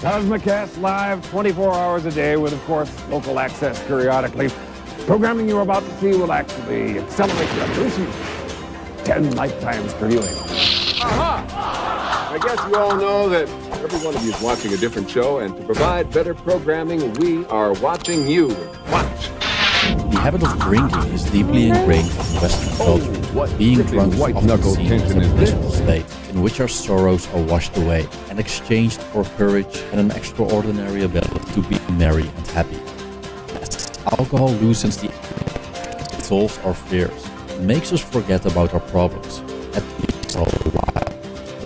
Cosmocast live 24 hours a day with, of course, local access periodically. Programming you're about to see will actually accelerate your evolution 10 lifetimes per viewing. I guess you all know that every one of you is watching a different show, and to provide better programming, we are watching you. Watch. The habit of drinking is deeply ingrained in Western culture. Being drunk is often seen as a blissful state in which our sorrows are washed away and exchanged for courage and an extraordinary ability to be merry and happy. As alcohol loosens the it solves our fears, and makes us forget about our problems, at least for a while.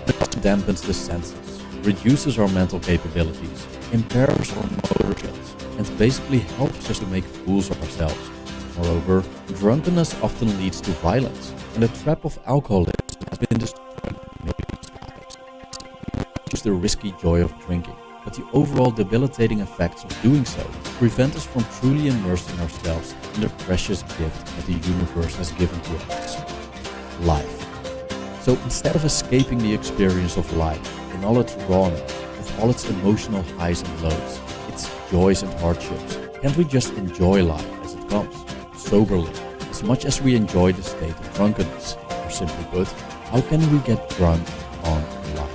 It dampens the senses, reduces our mental capabilities, impairs our motor skills, and basically helps us to make fools of ourselves. Moreover, drunkenness often leads to violence, and the trap of alcoholism has been destroyed in millions of lives. It's the risky joy of drinking, but the overall debilitating effects of doing so prevent us from truly immersing ourselves in the precious gift that the universe has given to us: life. So instead of escaping the experience of life in all its rawness, with all its emotional highs and lows, its joys and hardships, can't we just enjoy life as it comes, soberly, as much as we enjoy the state of drunkenness? Or simply put, how can we get drunk on life?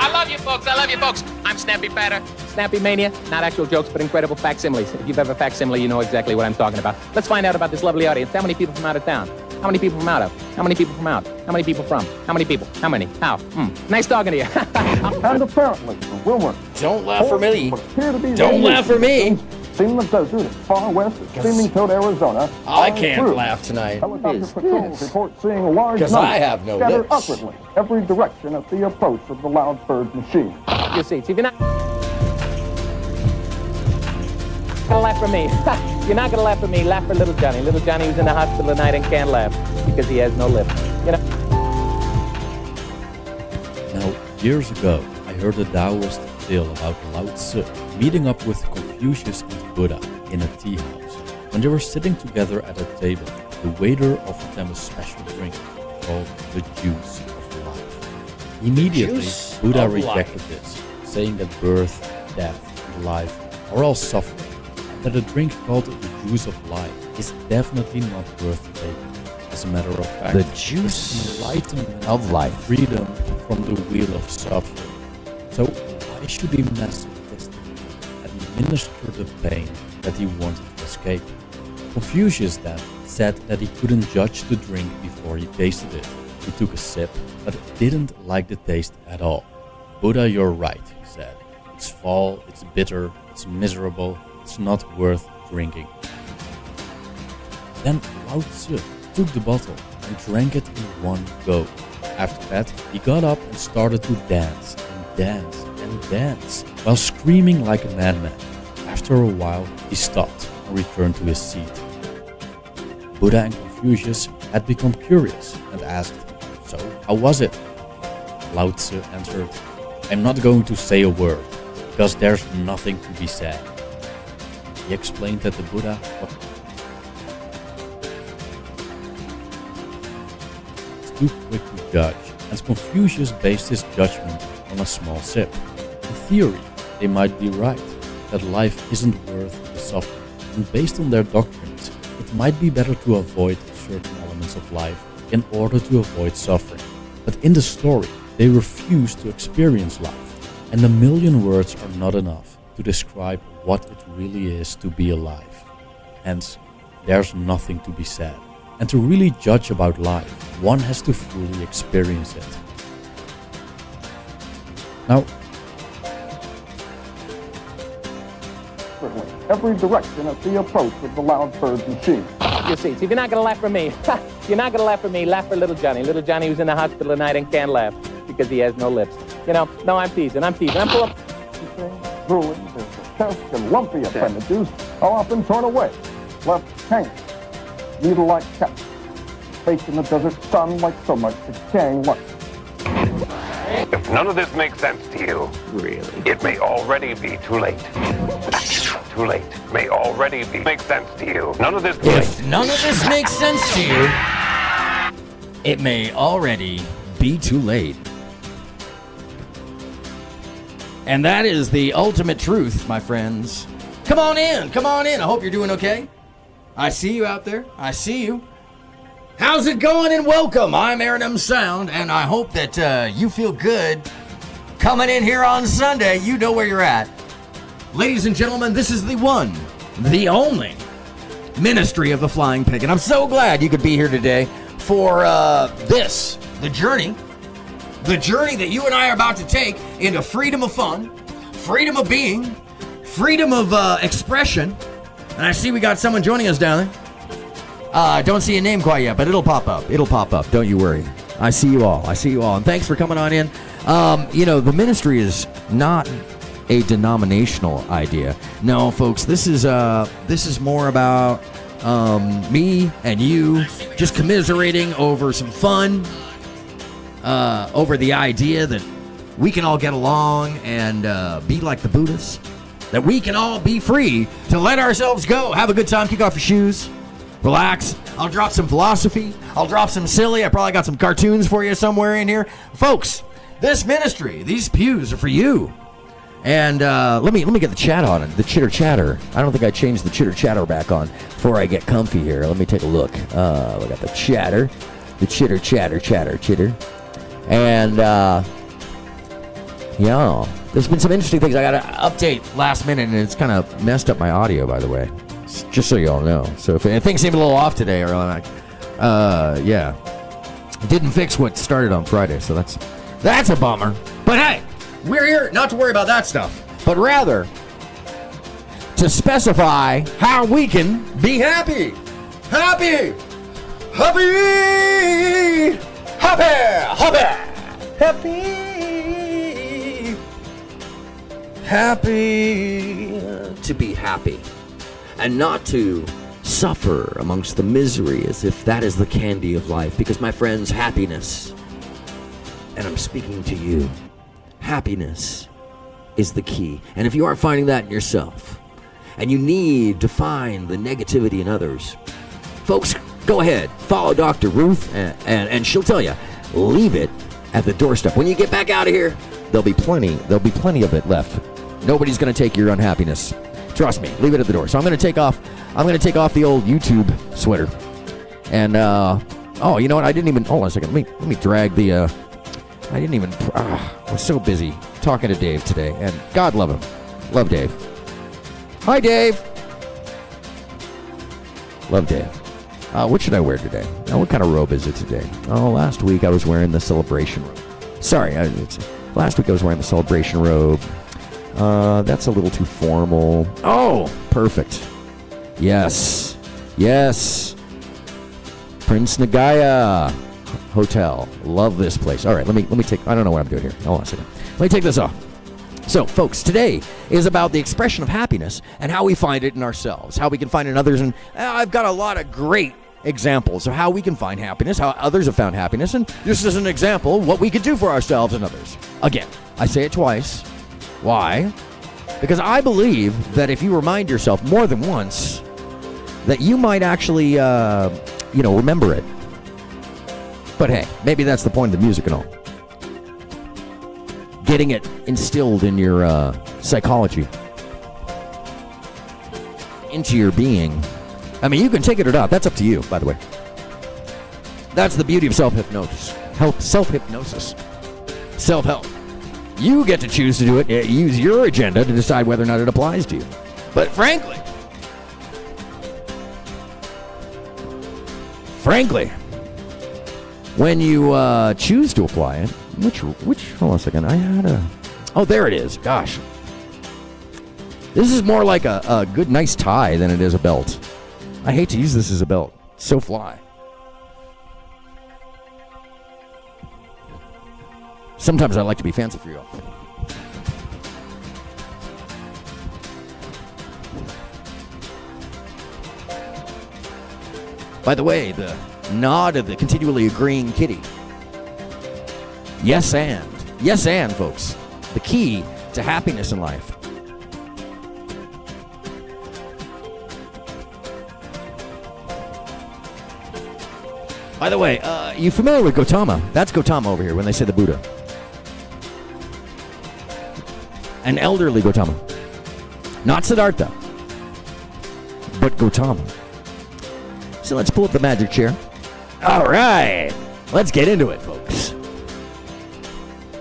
I love you folks. I'm Snappy Patter, Snappy Mania, not actual jokes, but incredible facsimiles. If you've ever facsimile, you know exactly what I'm talking about. Let's find out about this lovely audience. How many people from out of town? How many people from out of? How many people from out? How many people from? How many people? How many? How? Nice talking to you. And apparently, the rumor. Don't laugh for me. Don't Don't laugh for me. Seem the desert as far west as Steaming Toad, Arizona. I can't laugh tonight. Helicopter patrols report seeing a large 'Cause number I have no scattered lips. upwardly, every direction at the approach of the loud bird machine. Your seats. If you're not gonna laugh for me, you're not gonna laugh for me. Laugh for little Johnny. Little Johnny who's in the hospital tonight and can't laugh because he has no lips. You know. Now, years ago, I heard a Taoist tale about Lao Tzu meeting up with Confucius and Buddha in a tea house. When they were sitting together at a table, the waiter offered them a special drink called the juice of life. Immediately, Juice Buddha of rejected life. this, saying that birth, death, and life are all suffering, and that a drink called the juice of life is definitely not worth taking. As a matter of fact, The it's juice enlightenment of life. freedom from the wheel of suffering. So why should he mess with this and administer the pain that he wanted to escape? Confucius then said that he couldn't judge the drink before he tasted it. He took a sip, but didn't like the taste at all. Buddha, you're right, he said. It's foul, it's bitter, it's miserable, it's not worth drinking. Then Lao Tzu took the bottle and drank it in one go. After that, he got up and started to dance and dance and dance while screaming like a madman. After a while, he stopped and returned to his seat. Buddha and Confucius had become curious and asked, "So, how was it?" Lao Tzu answered, "I'm not going to say a word, because there's nothing to be said." He explained that the Buddha was too quick to judge, as Confucius based his judgment on a small sip. In theory, they might be right, that life isn't worth the suffering, and based on their doctrines, it might be better to avoid certain elements of life in order to avoid suffering. But in the story, they refuse to experience life, and a million words are not enough to describe what it really is to be alive. Hence, there's nothing to be said. And to really judge about life, one has to fully experience it. Now, Every direction at the approach of the loud bird machine. Your seats. If you're not gonna laugh for me, you're not gonna laugh for me. Laugh for little Johnny. Little Johnny who's in the hospital tonight and can't laugh because he has no lips. You know. No, I'm teasing. I'm full of. Drooling, the chest and lumpy appendages are often torn away, left hanging, needle-like caps, baked in the desert sun like so much decaying light. If none of this makes sense to you, Really? it may already be too late. Too late. May already be make sense to you. None of this If none of this makes sense to you, it may already be too late. And that is the ultimate truth, my friends. Come on in. Come on in. I hope you're doing okay. I see you out there. I see you. How's it going? And welcome. I'm aronmsound, and I hope that you feel good coming in here on Sunday. You know where you're at. Ladies and gentlemen, this is the one, the only ministry of the Flying Pig. And I'm so glad you could be here today for the journey that you and I are about to take into freedom of fun, freedom of being, freedom of expression. And I see we got someone joining us down there. Don't see a name quite yet, but it'll pop up. It'll pop up. Don't you worry. I see you all. I see you all. And thanks for coming on in. The ministry is not a denominational idea. No, folks, this is more about me and you just commiserating over some fun, over the idea that we can all get along and be like the Buddhists, that we can all be free to let ourselves go, have a good time, kick off your shoes, relax. I'll drop some philosophy. I'll drop some silly. I probably got some cartoons for you somewhere in here. Folks, this ministry, these pews are for you. And let me get the chat on it, the chitter chatter. I don't think I changed the chitter chatter back on before I get comfy here. Let me take a look. We got the chatter, the chitter chatter, chitter. And there's been some interesting things. I got to update last minute, and it's kind of messed up my audio, by the way. Just so you all know. So if things seem a little off today, or like, didn't fix what started on Friday, so that's a bummer. But hey, we're here not to worry about that stuff, but rather to specify how we can be happy. Happy. Happy. Happy. Happy. Happy. Happy to be happy and not to suffer amongst the misery as if that is the candy of life. Because, my friends, happiness, and I'm speaking to you, happiness is the key. And if you aren't finding that in yourself, and you need to find the negativity in others, folks, go ahead, follow Dr. Ruth, and she'll tell you, leave it at the doorstep. When you get back out of here, there'll be plenty of it left. Nobody's going to take your unhappiness. Trust me, leave it at the door. So I'm going to take off the old YouTube sweater. And you know what? I didn't even, hold on a second. Let me drag the I was so busy talking to Dave today, and God love him. Love Dave. Hi, Dave. Love Dave. What should I wear today? What kind of robe is it today? Last week I was wearing the celebration robe. Sorry, last week I was wearing the celebration robe. That's a little too formal. Oh, perfect. Yes. Prince Nagaya Hotel. Love this place. All right, let me take, I don't know what I'm doing here. Hold on a second. Let me take this off. So, folks, today is about the expression of happiness and how we find it in ourselves, how we can find it in others. And I've got a lot of great examples of how we can find happiness, how others have found happiness, and just as an example, what we can do for ourselves and others. Again, I say it twice. Why? Because I believe that if you remind yourself more than once, that you might actually, remember it. But hey, maybe that's the point of the music and all. Getting it instilled in your psychology, into your being. I mean, you can take it or not. That's up to you, by the way. That's the beauty of self-hypnosis. Self-hypnosis. Self-help. You get to choose to do it. Use your agenda to decide whether or not it applies to you. But frankly, when you choose to apply it, which, hold on a second, there it is, gosh. This is more like a good, nice tie than it is a belt. I hate to use this as a belt. It's so fly. Sometimes I like to be fancy for you all. By the way, the nod of the continually agreeing kitty. Yes, and, folks. The key to happiness in life. By the way, you familiar with Gautama? That's Gautama over here when they say the Buddha. An elderly Gautama. Not Siddhartha, but Gautama. So let's pull up the magic chair. All right, let's get into it, folks.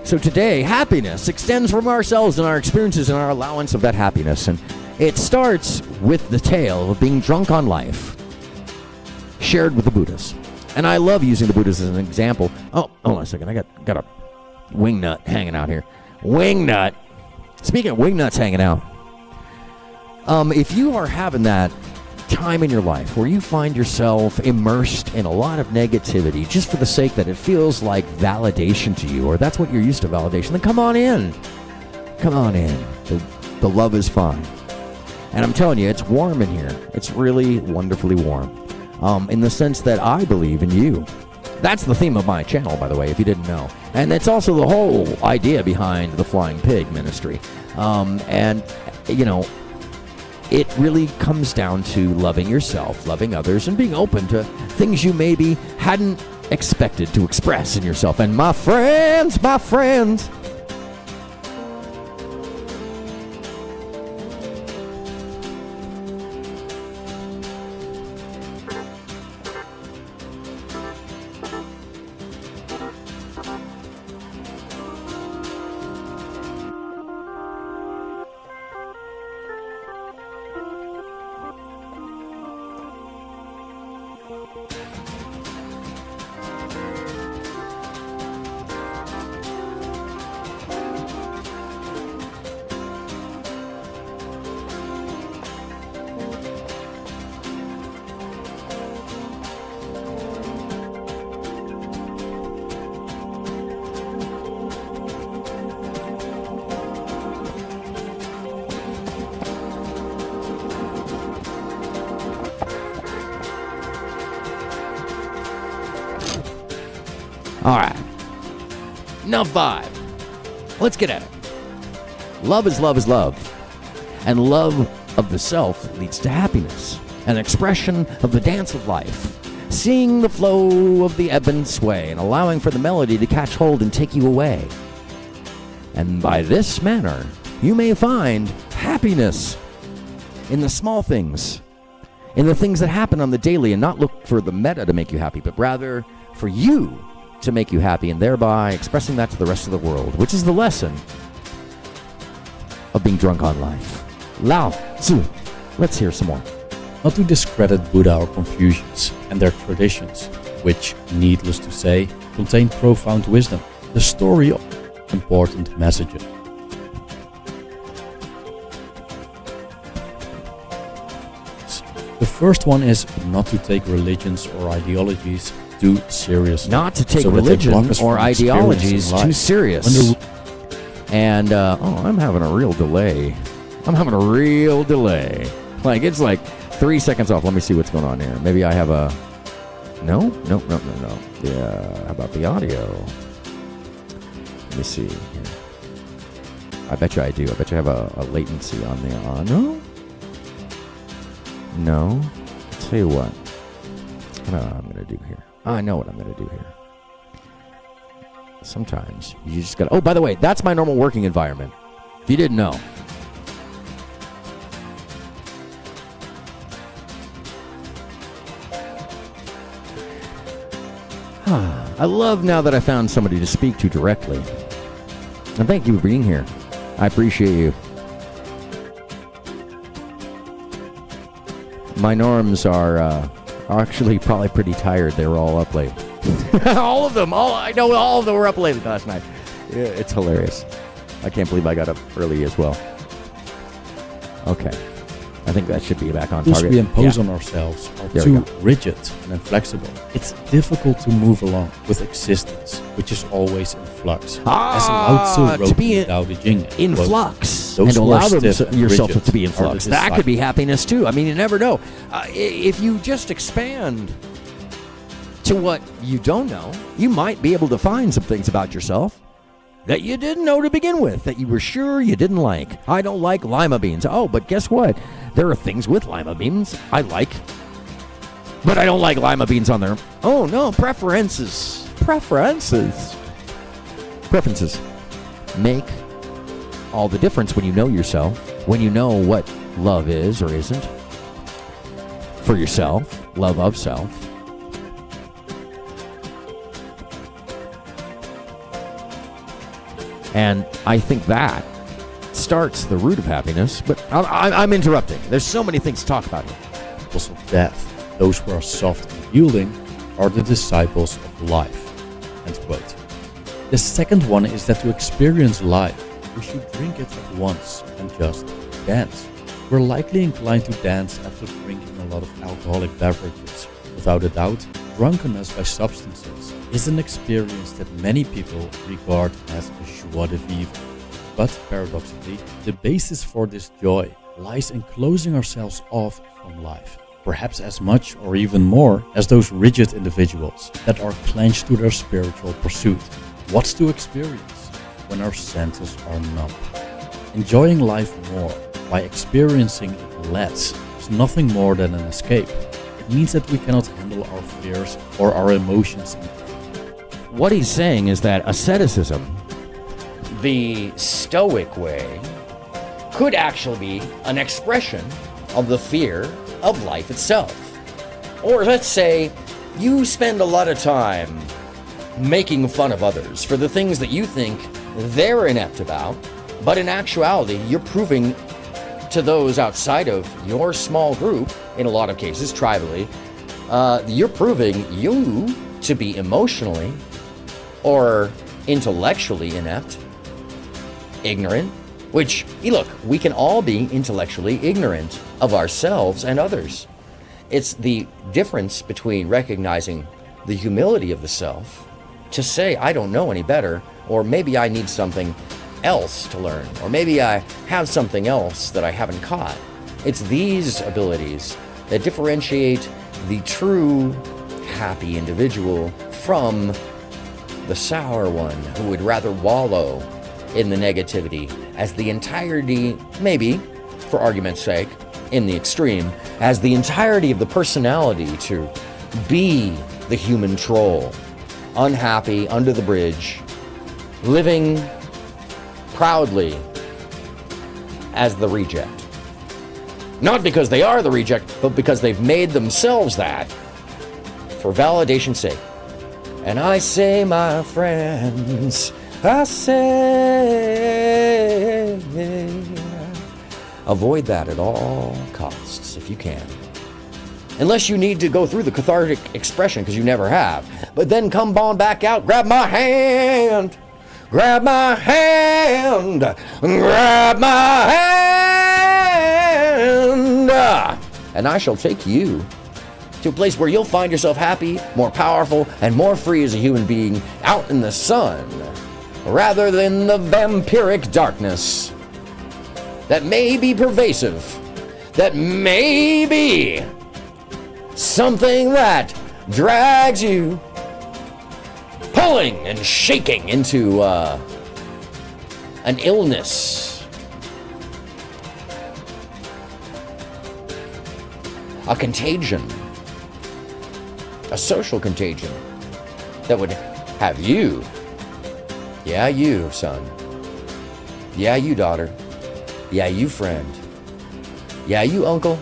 So today, happiness extends from ourselves and our experiences and our allowance of that happiness. And it starts with the tale of being drunk on life, shared with the Buddhas. And I love using the Buddhas as an example. Oh, hold on a second. I got a wing nut hanging out here. Wing nut. Speaking of wing nuts hanging out, if you are having that time in your life where you find yourself immersed in a lot of negativity just for the sake that it feels like validation to you, or that's what you're used to, validation, then come on in. Come on in. The love is fine. And I'm telling you, it's warm in here. It's really wonderfully warm. In the sense that I believe in you. That's the theme of my channel, by the way, if you didn't know. And it's also the whole idea behind the Flying Pig Ministry. And, you know, it really comes down to loving yourself, loving others, and being open to things you maybe hadn't expected to express in yourself. And my friends, All right. Enough vibe. Let's get at it. Love is love is love. And love of the self leads to happiness. An expression of the dance of life. Seeing the flow of the ebb and sway and allowing for the melody to catch hold and take you away. And by this manner, you may find happiness in the small things, in the things that happen on the daily, and not look for the meta to make you happy, but rather for you to make you happy, and thereby expressing that to the rest of the world, which is the lesson of being drunk on life. Lao Tzu. Let's hear some more. Not to discredit Buddha or Confucius and their traditions, which, needless to say, contain profound wisdom. The story of important messages. The first one is not to take religions or ideologies too seriously. Not to take religion or ideologies too serious. And, I'm having a real delay. Like, it's like 3 seconds off. Let me see what's going on here. Maybe I have a... No. Yeah, how about the audio? Let me see here. I bet you I do. I bet you have a latency on the audio. No. I'll tell you what. I know what I'm going to do here. I know what I'm going to do here. Sometimes you just got to... Oh, by the way, that's my normal working environment. If you didn't know. I love now that I found somebody to speak to directly. And thank you for being here. I appreciate you. My norms are actually probably pretty tired. They were all up late. All of them. I know all of them were up late last night. Yeah, it's hilarious. I can't believe I got up early as well. Okay. I think that should be back on target. We impose on ourselves are too rigid and inflexible. It's difficult to move along with existence, which is always in flux. As Lao Tzu wrote in Tao Te Ching, in flux, and allow yourself to be in flux. That could be happiness too. I mean, you never know. If you just expand to what you don't know, you might be able to find some things about yourself that you didn't know to begin with, that you were sure you didn't like. I don't like lima beans. Oh, but guess what? There are things with lima beans I like. But I don't like lima beans on there. Oh, no, preferences. Preferences make all the difference when you know yourself, when you know what love is or isn't for yourself, love of self. And I think that starts the root of happiness, but I'm interrupting. There's so many things to talk about here. Disciples of death, those who are soft and yielding, are the disciples of life. End quote. The second one is that to experience life, we should drink it at once and just dance. We're likely inclined to dance after drinking a lot of alcoholic beverages. Without a doubt, drunkenness by substances is an experience that many people regard as a joie de vivre. But paradoxically, the basis for this joy lies in closing ourselves off from life, perhaps as much or even more as those rigid individuals that are clenched to their spiritual pursuit. What's to experience when our senses are numb? Enjoying life more by experiencing it less is nothing more than an escape. It means that we cannot handle our fears or our emotions. What he's saying is that asceticism, The Stoic way, could actually be an expression of the fear of life itself. Or let's say you spend a lot of time making fun of others for the things that you think they're inept about, but in actuality, you're proving to those outside of your small group, in a lot of cases, tribally, you're proving you to be emotionally or intellectually inept, ignorant, which, look, we can all be intellectually ignorant of ourselves and others. It's the difference between recognizing the humility of the self to say, I don't know any better, or maybe I need something else to learn, or maybe I have something else that I haven't caught. It's these abilities that differentiate the true happy individual from the sour one who would rather wallow in the negativity as the entirety, maybe, for argument's sake, in the extreme, as the entirety of the personality to be the human troll, unhappy, under the bridge, living proudly as the reject. Not because they are the reject, but because they've made themselves that for validation's sake. And I say, my friends, I say, avoid that at all costs if you can. Unless you need to go through the cathartic expression, because you never have. But then come on back out, grab my hand, grab my hand, grab my hand, and I shall take you to a place where you'll find yourself happy, more powerful, and more free as a human being out in the sun, rather than the vampiric darkness that may be pervasive, that may be something that drags you, pulling and shaking into an illness, a contagion, a social contagion that would have you, yeah, you, son, yeah, you, daughter, yeah, you, friend, yeah, you, uncle,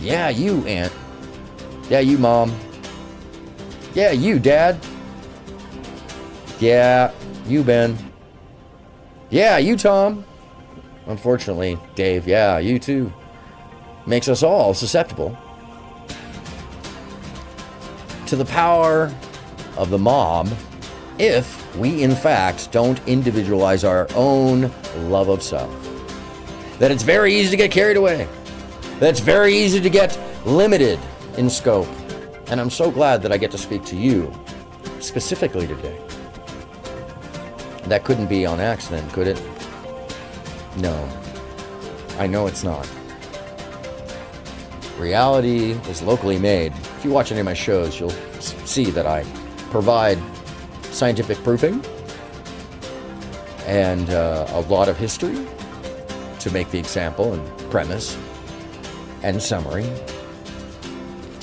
yeah, you, aunt, yeah, you, mom, yeah, you, dad, yeah, you, Ben, yeah, you, Tom, unfortunately, Dave, yeah, you too, makes us all susceptible to the power of the mob if we in fact don't individualize our own love of self. That it's very easy to get carried away. That it's very easy to get limited in scope. And I'm so glad that I get to speak to you specifically today. That couldn't be on accident, could it? No. I know it's not. Reality is locally made. If you watch any of my shows, you'll see that I provide scientific proofing and a lot of history to make the example and premise and summary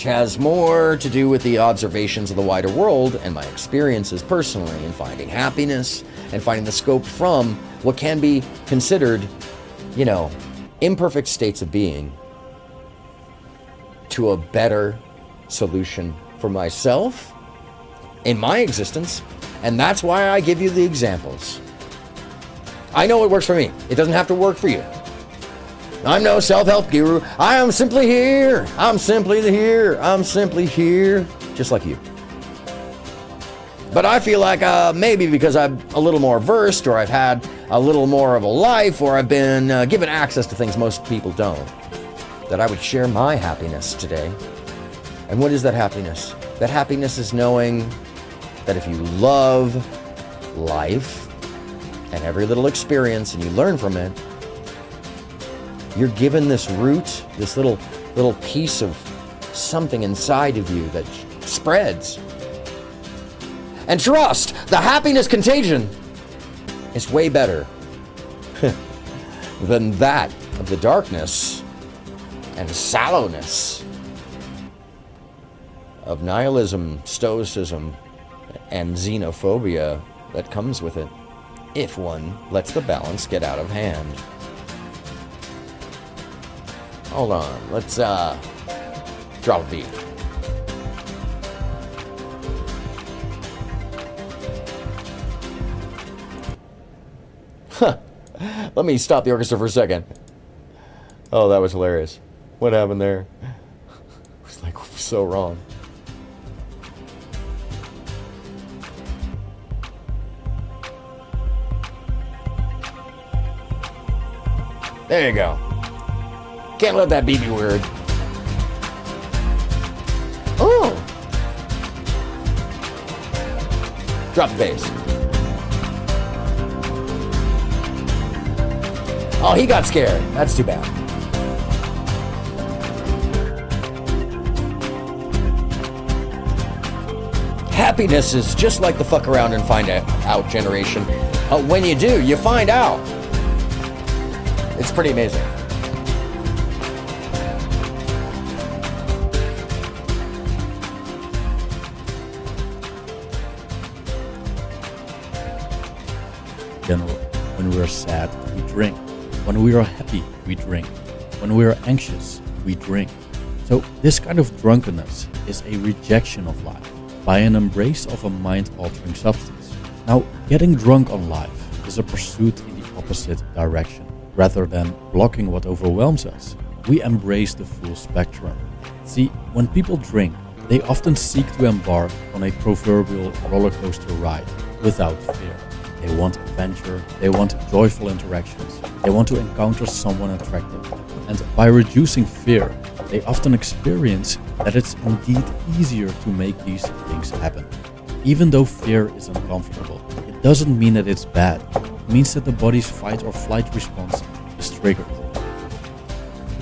has more to do with the observations of the wider world and my experiences personally in finding happiness and finding the scope from what can be considered, imperfect states of being to a better solution for myself in my existence. And that's why I give you the examples. I know it works for me. It doesn't have to work for you. I'm no self-help guru. I am simply here. I'm simply here, just like you. But I feel like maybe because I'm a little more versed, or I've had a little more of a life, or I've been given access to things most people don't, that I would share my happiness today. And what is that happiness? That happiness is knowing that if you love life and every little experience and you learn from it, you're given this root, this little piece of something inside of you that spreads. And trust, the happiness contagion is way better than that of the darkness and sallowness of nihilism, stoicism, and xenophobia that comes with it, if one lets the balance get out of hand. Hold on, let's drop a beat. Let me stop the orchestra for a second. Oh, that was hilarious. What happened there? It was like so wrong. There you go. Can't let that beat be weird. Oh! Drop the bass. Oh, he got scared. That's too bad. Happiness is just like the fuck around and find out generation. When you do, you find out. It's pretty amazing. General, when we are sad, we drink. When we are happy, we drink. When we are anxious, we drink. So this kind of drunkenness is a rejection of life by an embrace of a mind-altering substance. Now, getting drunk on life is a pursuit in the opposite direction. Rather than blocking what overwhelms us, we embrace the full spectrum. See, when people drink, they often seek to embark on a proverbial roller coaster ride without fear. They want adventure, they want joyful interactions, they want to encounter someone attractive. And by reducing fear, they often experience that it's indeed easier to make these things happen. Even though fear is uncomfortable, it doesn't mean that it's bad. It means that the body's fight or flight response is triggered.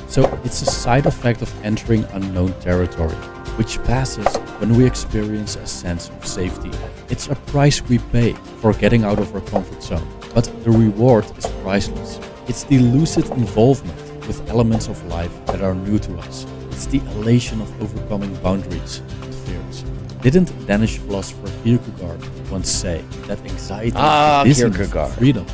So it's a side effect of entering unknown territory, which passes when we experience a sense of safety. It's a price we pay for getting out of our comfort zone, but the reward is priceless. It's the lucid involvement with elements of life that are new to us. It's the elation of overcoming boundaries and fears. Didn't Danish philosopher Kierkegaard once say that anxiety is freedom?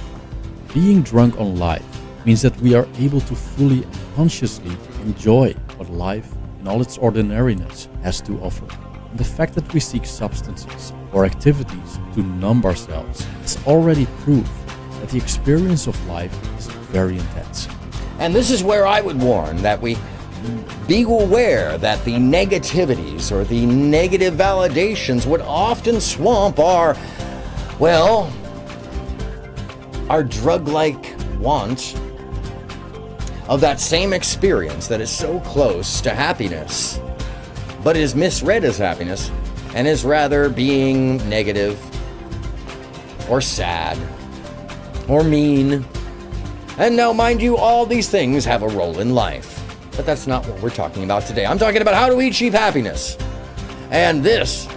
Being drunk on life means that we are able to fully and consciously enjoy what life in all its ordinariness has to offer. And the fact that we seek substances or activities to numb ourselves is already proof that the experience of life is very intense. And this is where I would warn that we be aware that the negativities or the negative validations would often swamp our drug-like want of that same experience that is so close to happiness, but is misread as happiness and is rather being negative or sad or mean. And now, mind you, all these things have a role in life. But that's not what we're talking about today. I'm talking about how do we achieve happiness. And this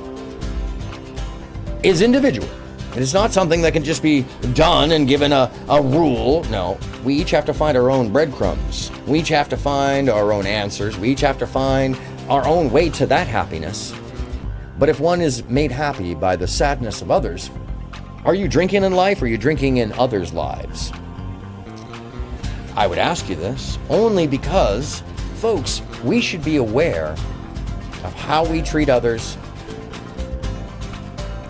is individual. It is not something that can just be done and given a rule. No, we each have to find our own breadcrumbs. We each have to find our own answers. We each have to find our own way to that happiness. But if one is made happy by the sadness of others, are you drinking in life or are you drinking in others' lives? I would ask you this only because, folks, we should be aware of how we treat others,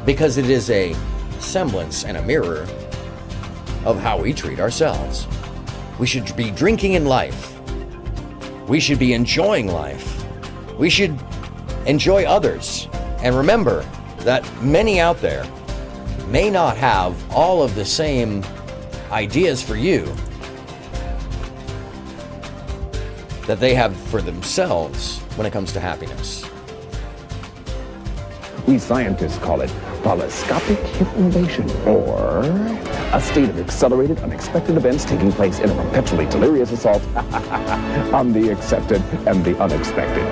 because it is a semblance and a mirror of how we treat ourselves. We should be drinking in life. We should be enjoying life. We should enjoy others. And remember that many out there may not have all of the same ideas for you that they have for themselves when it comes to happiness. We scientists call it polyscopic hypnovation, or a state of accelerated, unexpected events taking place in a perpetually delirious assault on the accepted and the unexpected.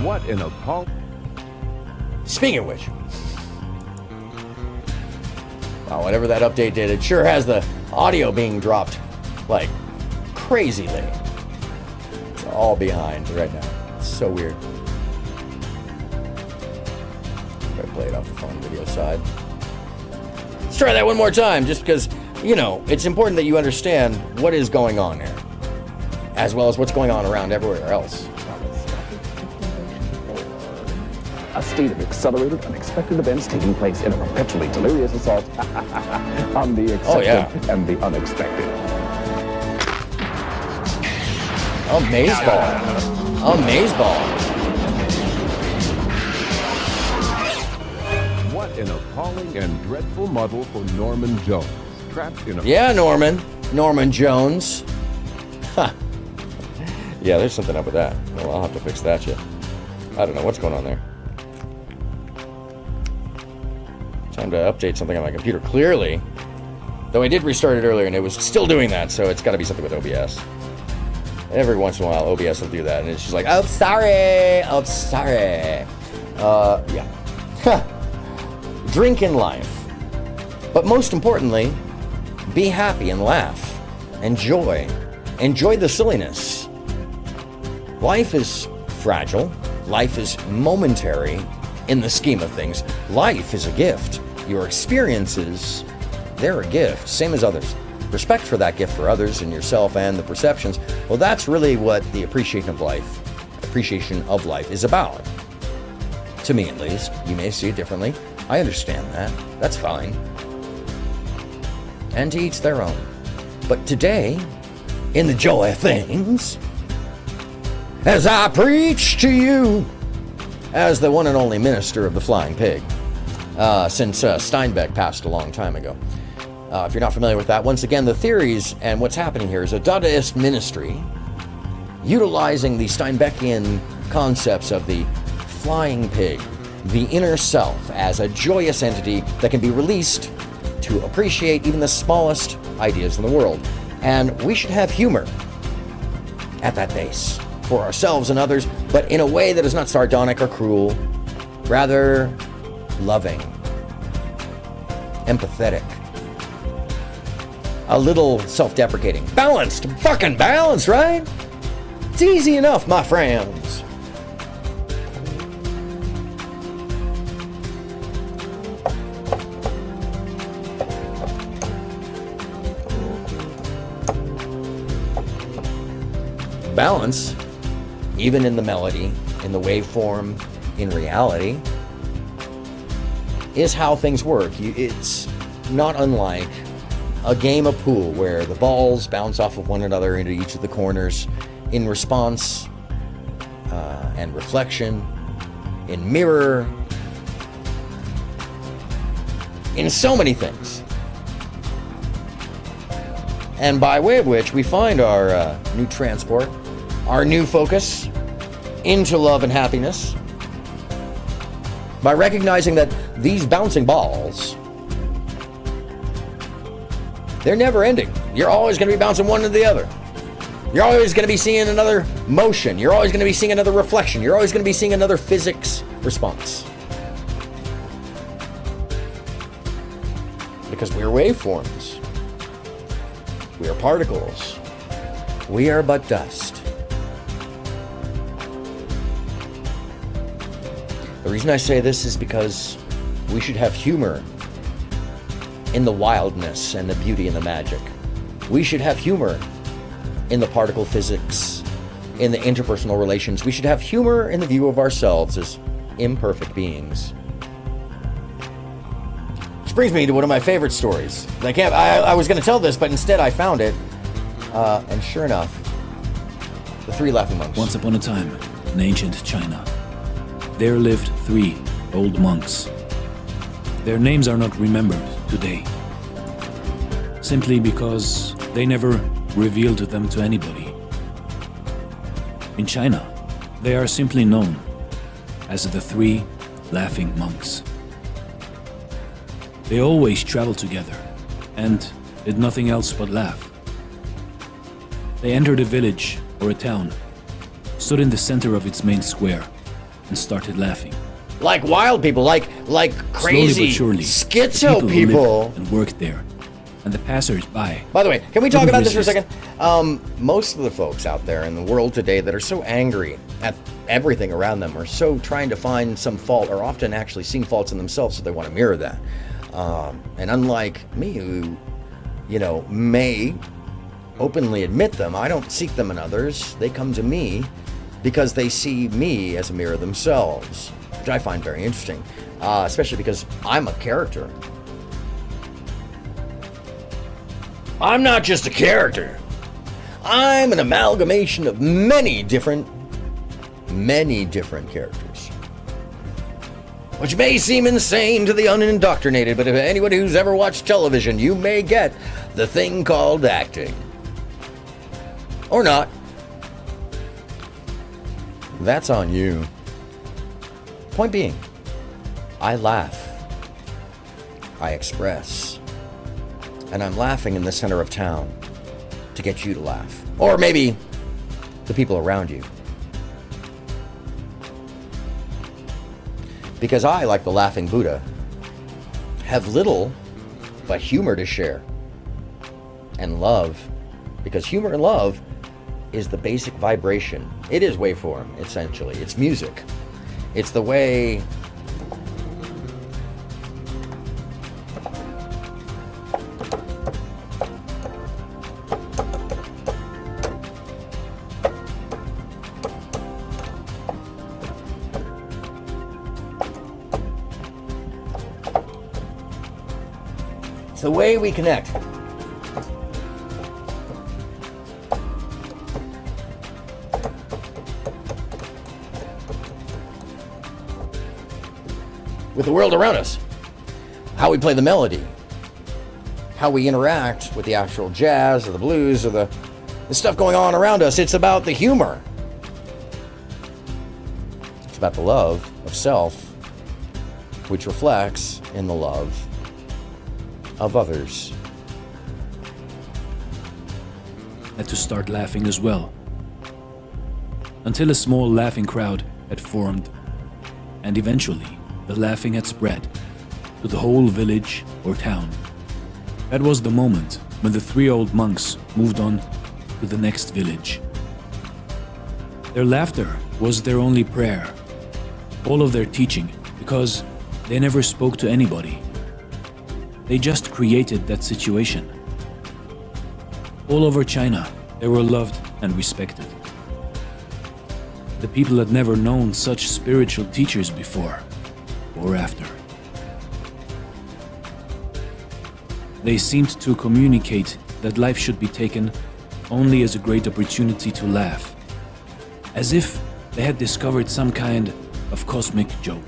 What in a pulp? Speaking of which, wow, whatever that update did, it sure has the audio being dropped like crazily. It's all behind right now. It's so weird. Better play it off the phone video side. Let's try that one more time, just because, you know, it's important that you understand what is going on here, as well as what's going on around everywhere else. A state of accelerated, unexpected events taking place in a perpetually delirious assault on the accepted and the unexpected. Amazeball. Amazeball. What an appalling and dreadful muddle for Norman Jones. Trapped in a... Yeah, Norman Jones. Huh. Yeah, there's something up with that. Well, I'll have to fix that shit. I don't know what's going on there. Time to update something on my computer, clearly. Though I did restart it earlier and it was still doing that, so it's got to be something with OBS. Every once in a while, OBS will do that, and it's just like, oh, sorry. Yeah. Drink in life. But most importantly, be happy and laugh. Enjoy. Enjoy the silliness. Life is fragile. Life is momentary in the scheme of things. Life is a gift. Your experiences, they're a gift, same as others. Respect for that gift for others and yourself and the perceptions, well, that's really what the appreciation of life is about. To me, at least. You may see it differently. I understand that. That's fine. And to each their own. But today, in the joy of things, as I preach to you, as the one and only minister of the Flying Pig, since Steinbeck passed a long time ago. If you're not familiar with that, once again, the theories and what's happening here is a Dadaist ministry utilizing the Steinbeckian concepts of the flying pig, the inner self, as a joyous entity that can be released to appreciate even the smallest ideas in the world. And we should have humor at that base for ourselves and others, but in a way that is not sardonic or cruel, rather loving, empathetic, a little self-deprecating, balanced, fucking balanced, right? It's easy enough, my friends. Balance, even in the melody, in the waveform, in reality, is how things work. It's not unlike a game of pool where the balls bounce off of one another into each of the corners in response and reflection, in mirror, in so many things. And by way of which we find our new transport, our new focus into love and happiness by recognizing that these bouncing balls, they're never ending. You're always going to be bouncing one to the other. You're always going to be seeing another motion. You're always going to be seeing another reflection. You're always going to be seeing another physics response. Because we are waveforms. We are particles. We are but dust. The reason I say this is because we should have humor in the wildness and the beauty and the magic. We should have humor in the particle physics, in the interpersonal relations. We should have humor in the view of ourselves as imperfect beings. Which brings me to one of my favorite stories. I was going to tell this, but instead I found it. And sure enough, the three laughing monks. Once upon a time, in ancient China, there lived 3 old monks. Their names are not remembered today, simply because they never revealed them to anybody. In China, they are simply known as the 3 laughing monks. They always traveled together and did nothing else but laugh. They entered a village or a town, stood in the center of its main square, and started laughing. Like wild people, like crazy, slowly but surely, schizo the people. Who lived and worked there, and the passers-by. By the way, can we talk couldn't about this for a resist. second? Most of the folks out there in the world today that are so angry at everything around them, are so trying to find some fault, are often actually seeing faults in themselves, so they want to mirror that. And unlike me, who, may openly admit them, I don't seek them in others. They come to me because they see me as a mirror themselves, which I find very interesting, especially because I'm a character. I'm not just a character. I'm an amalgamation of many different characters. Which may seem insane to the unindoctrinated, but if anybody who's ever watched television, you may get the thing called acting. Or not. That's on you. Point being, I laugh. I express. And I'm laughing in the center of town to get you to laugh. Or maybe the people around you. Because I, like the laughing Buddha, have little but humor to share. And love. Because humor and love is the basic vibration. It is waveform, essentially. It's music. It's the way we connect. With the world around us. How we play the melody. How we interact with the actual jazz or the blues or the stuff going on around us. It's about the humor. It's about the love of self, which reflects in the love of others. Had to start laughing as well, until a small laughing crowd had formed, and eventually the laughing had spread to the whole village or town. That was the moment when the 3 old monks moved on to the next village. Their laughter was their only prayer, all of their teaching, because they never spoke to anybody. They just created that situation. All over China, they were loved and respected. The people had never known such spiritual teachers before or after. They seemed to communicate that life should be taken only as a great opportunity to laugh, as if they had discovered some kind of cosmic joke.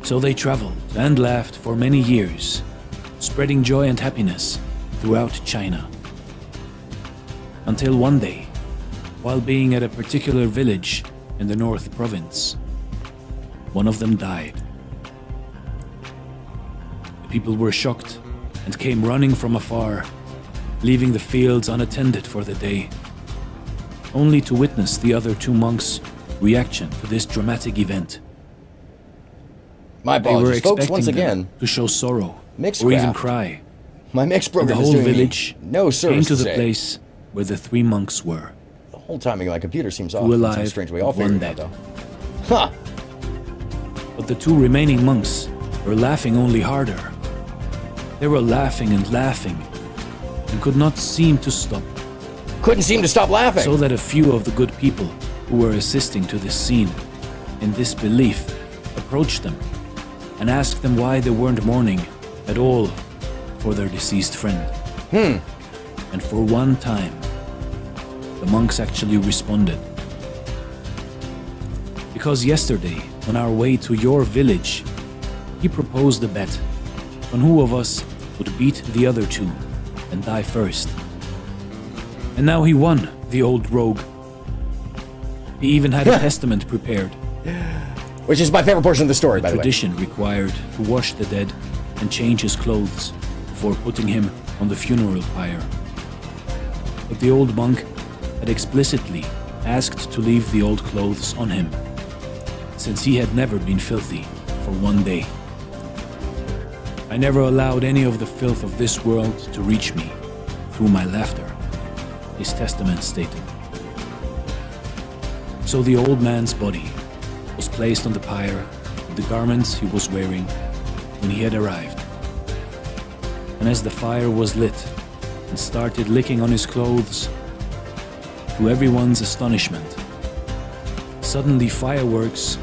So they traveled and laughed for many years, spreading joy and happiness throughout China. Until one day, while being at a particular village in the North Province, one of them died. The people were shocked and came running from afar, leaving the fields unattended for the day, only to witness the other 2 monks' reaction to this dramatic event. My They were apologies, folks, expecting once them again. to show sorrow Mixed or even craft. cry. My mixed And the program is whole doing me village no came service to the today. place where the 3 monks were. The whole timing of my computer seems off Two in some alive, strange way. I'll one figure it out, dead. though. Huh. But the 2 remaining monks were laughing only harder. They were laughing and laughing and could not seem to stop. Couldn't seem to stop laughing. So that a few of the good people who were assisting to this scene, in disbelief, approached them and asked them why they weren't mourning at all for their deceased friend. And for one time, the monks actually responded. Because yesterday, on our way to your village, he proposed a bet on who of us would beat the other 2 and die first. And now he won, the old rogue. He even had a testament prepared. Which is my favorite portion of the story, by the way. Tradition required to wash the dead and change his clothes before putting him on the funeral pyre. But the old monk had explicitly asked to leave the old clothes on him, since he had never been filthy for one day. I never allowed any of the filth of this world to reach me through my laughter, his testament stated. So the old man's body was placed on the pyre with the garments he was wearing when he had arrived. And as the fire was lit and started licking on his clothes, to everyone's astonishment, suddenly fireworks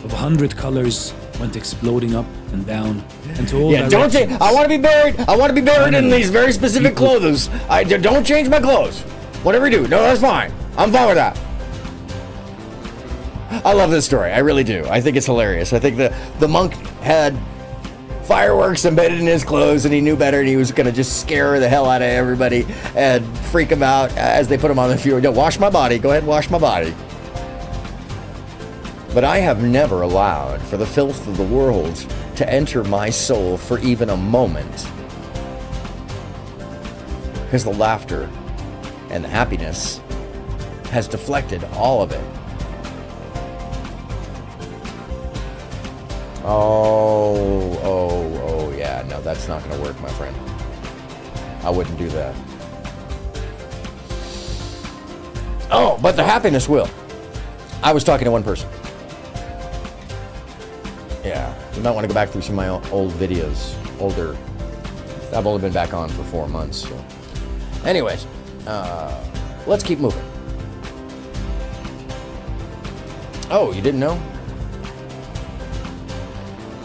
of 100 colors went exploding up and down into all Don't directions. I want to be buried. I want to be buried in these very specific People- clothes. Don't change my clothes. Whatever you do. No, that's fine. I'm fine with that. I love this story. I really do. I think it's hilarious. I think the monk had fireworks embedded in his clothes and he knew better and he was going to just scare the hell out of everybody and freak them out as they put him on the funeral. Don't wash my body. Go ahead and wash my body. But I have never allowed for the filth of the world to enter my soul for even a moment. Because the laughter and the happiness has deflected all of it. Oh, yeah. No, that's not going to work, my friend. I wouldn't do that. Oh, but the happiness will. I was talking to one person. Yeah, you might want to go back through some of my old videos. Older. I've only been back on for 4 months. So. Anyways, let's keep moving. Oh, you didn't know?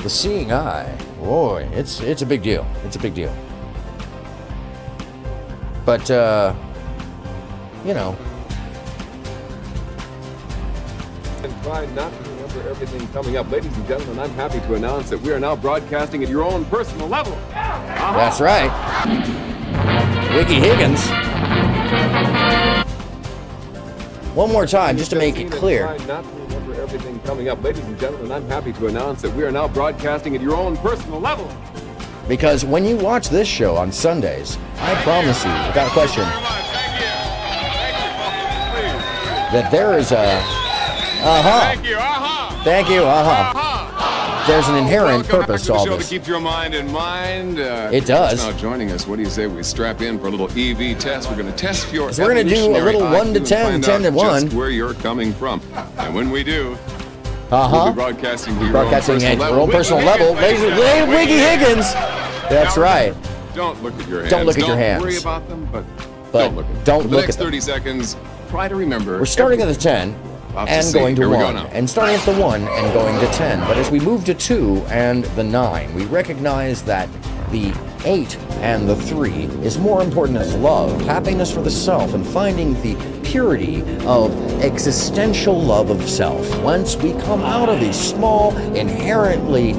The seeing eye. Boy, it's a big deal. It's a big deal. But, you know. And try not to remember everything coming up. Ladies and gentlemen, I'm happy to announce that we are now broadcasting at your own personal level. That's right. Wiki Higgins. One more time, just to make it clear. Try not to remember everything coming up. Ladies and gentlemen, I'm happy to announce that we are now broadcasting at your own personal level. Because when you watch this show on Sundays, I promise you, without question, that there is a... Thank you, There's an inherent purpose to all Welcome back to the show this. to keep your mind in mind. It does. Now joining us, what do you say we strap in for a little EV test? We're going to test your So we're gonna do a little 1 to 10, 10 to 1. Just where you're coming from. And when we do, Uh-huh. we'll be broadcasting to your Broadcasting own at personal your own personal level. Wiki Higgins. That's right. Don't look at your hands. Don't look at your hands. Don't worry about them, but But don't look at them. don't For the look next at them. 30 seconds, try to remember. We're starting at the 10 Off to and C. going to Here we go 1. now. And starting at the 1 and going to 10. But as we move to 2 and the 9, we recognize that the 8 and the 3 is more important as love, happiness for the self, and finding the purity of existential love of self. Once we come out of these small, inherently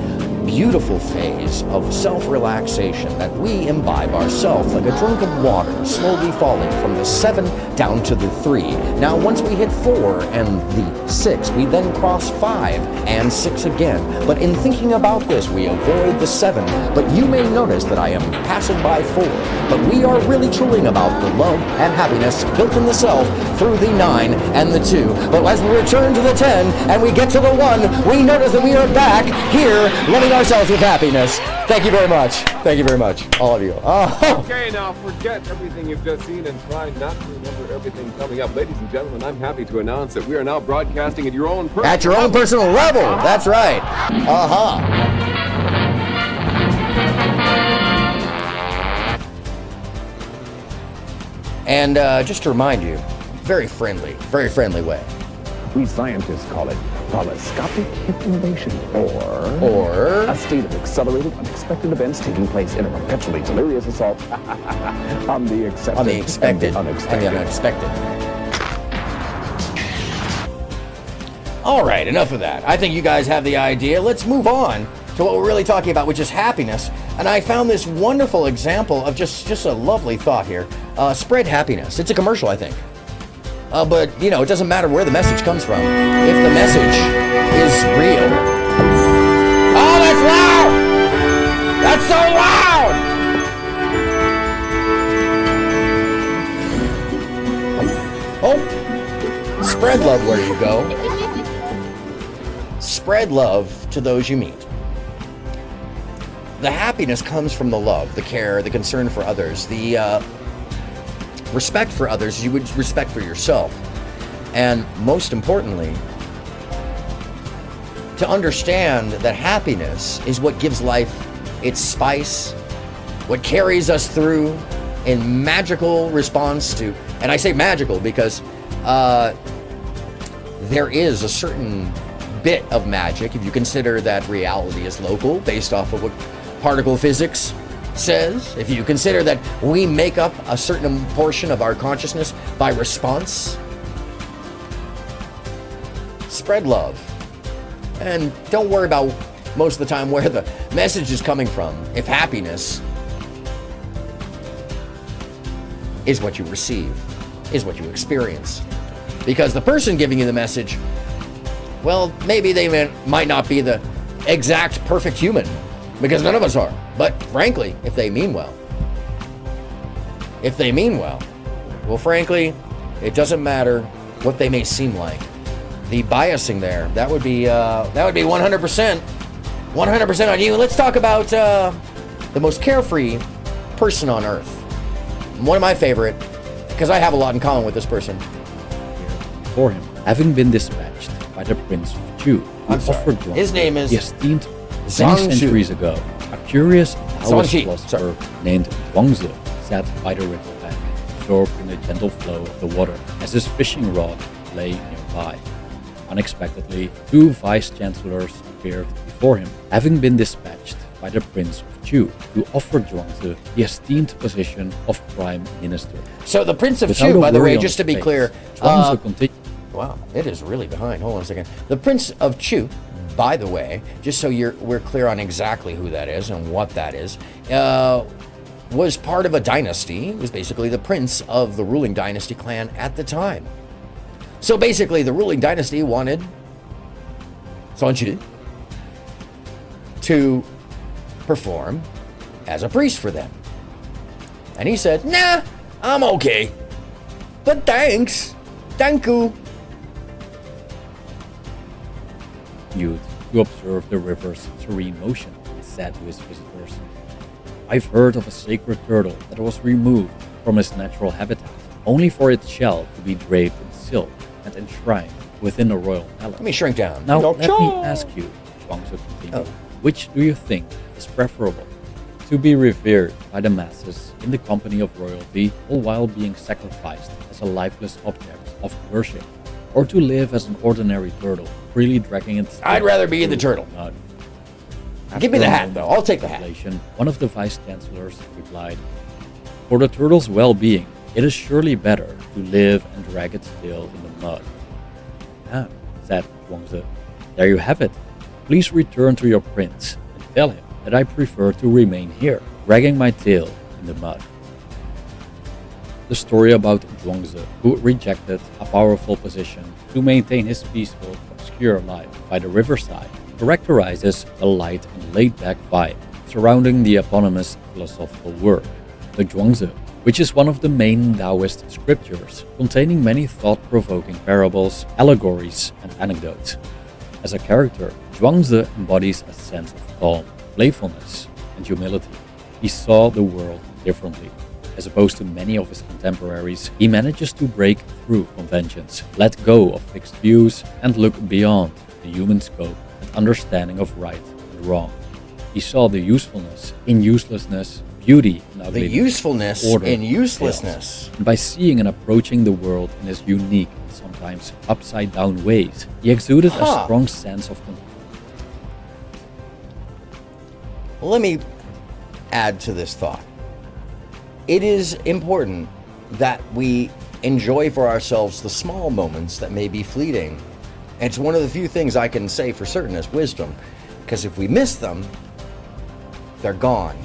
beautiful phase of self-relaxation that we imbibe ourselves like a drink of water, slowly falling from the 7 down to the 3. Now, once we hit 4 and the 6, we then cross 5 and 6 again. But in thinking about this, we avoid the 7. But you may notice that I am passing by 4. But we are really truly about the love and happiness built in the self through the 9 and the 2. But as we return to the 10 and we get to the 1, we notice that we are back here loving ourselves with happiness. Thank you very much. Thank you very much, all of you. Oh. Okay, now forget everything you've just seen and try not to remember everything coming up. Ladies and gentlemen, I'm happy to announce that we are now broadcasting at your own personal level. That's right. And just to remind you, very friendly way. We scientists call it polyscopic hypnovation, or a state of accelerated, unexpected events taking place in a perpetually delirious assault on the expected and the unexpected. All right, enough of that. I think you guys have the idea. Let's move on to what we're really talking about, which is happiness. And I found this wonderful example of just a lovely thought here. Spread happiness. It's a commercial, I think. But, you know, it doesn't matter where the message comes from. If the message is real. Oh, that's loud! That's so loud! Oh, spread love where you go. Spread love to those you meet. The happiness comes from the love, the care, the concern for others, the respect for others as you would respect for yourself. And most importantly, to understand that happiness is what gives life its spice, what carries us through in magical response to, and I say magical because there is a certain bit of magic if you consider that reality is local based off of what particle physics says, if you consider that we make up a certain portion of our consciousness by response. Spread love. And don't worry about most of the time where the message is coming from. If happiness is what you receive, is what you experience. Because the person giving you the message, well, maybe they might not be the exact perfect human, because none of us are. But frankly, if they mean well, well, frankly, it doesn't matter what they may seem like. The biasing there, that would be 100% on you. Let's talk about the most carefree person on earth. One of my favorite, because I have a lot in common with this person. For him, having been dispatched by the Prince of Chu, his name is the esteemed many centuries ago. A curious Taoist philosopher named Zhuangzi sat by the river bank, absorbed in the gentle flow of the water as his fishing rod lay nearby. Unexpectedly, 2 vice-chancellors appeared before him, having been dispatched by the Prince of Chu to offer Zhuangzi the esteemed position of Prime Minister. So the Prince of Chu, by the way, just to be clear, Zhuangzi continued. Wow, it is really behind. Hold on a second. The Prince of Chu, by the way, just so we're clear on exactly who that is and what that is, was part of a dynasty. It was basically the prince of the ruling dynasty clan at the time. So basically, the ruling dynasty wanted Zhuangzi to perform as a priest for them. And he said, nah, I'm okay. But thanks. Thank you. To observe the river's serene motion and said to his visitors, I've heard of a sacred turtle that was removed from its natural habitat, only for its shell to be draped in silk and enshrined within a royal palace. Let me shrink down. Now, let me ask you, Zhuangzi continued, which do you think is preferable? To be revered by the masses in the company of royalty, all while being sacrificed as a lifeless object of worship, or to live as an ordinary turtle, freely dragging its... I'd rather be the turtle. Give me the hat, though. I'll take the hat. One of the vice-chancellors replied, for the turtle's well-being, it is surely better to live and drag its tail in the mud. Ah, said Zhuangzi. There you have it. Please return to your prince and tell him that I prefer to remain here, dragging my tail in the mud. The story about Zhuangzi, who rejected a powerful position to maintain his peaceful, obscure life by the riverside, characterizes the light and laid-back vibe surrounding the eponymous philosophical work, the Zhuangzi, which is one of the main Taoist scriptures, containing many thought-provoking parables, allegories, and anecdotes. As a character, Zhuangzi embodies a sense of calm, playfulness, and humility. He saw the world differently. As opposed to many of his contemporaries, he manages to break through conventions, let go of fixed views, and look beyond the human scope and understanding of right and wrong. He saw the usefulness in uselessness, beauty in ugliness, The usefulness order in in uselessness. chaos. And by seeing and approaching the world in his unique and sometimes upside-down ways, he exuded a strong sense of control. Let me add to this thought. It is important that we enjoy for ourselves the small moments that may be fleeting. It's one of the few things I can say for certain as wisdom, because if we miss them, they're gone.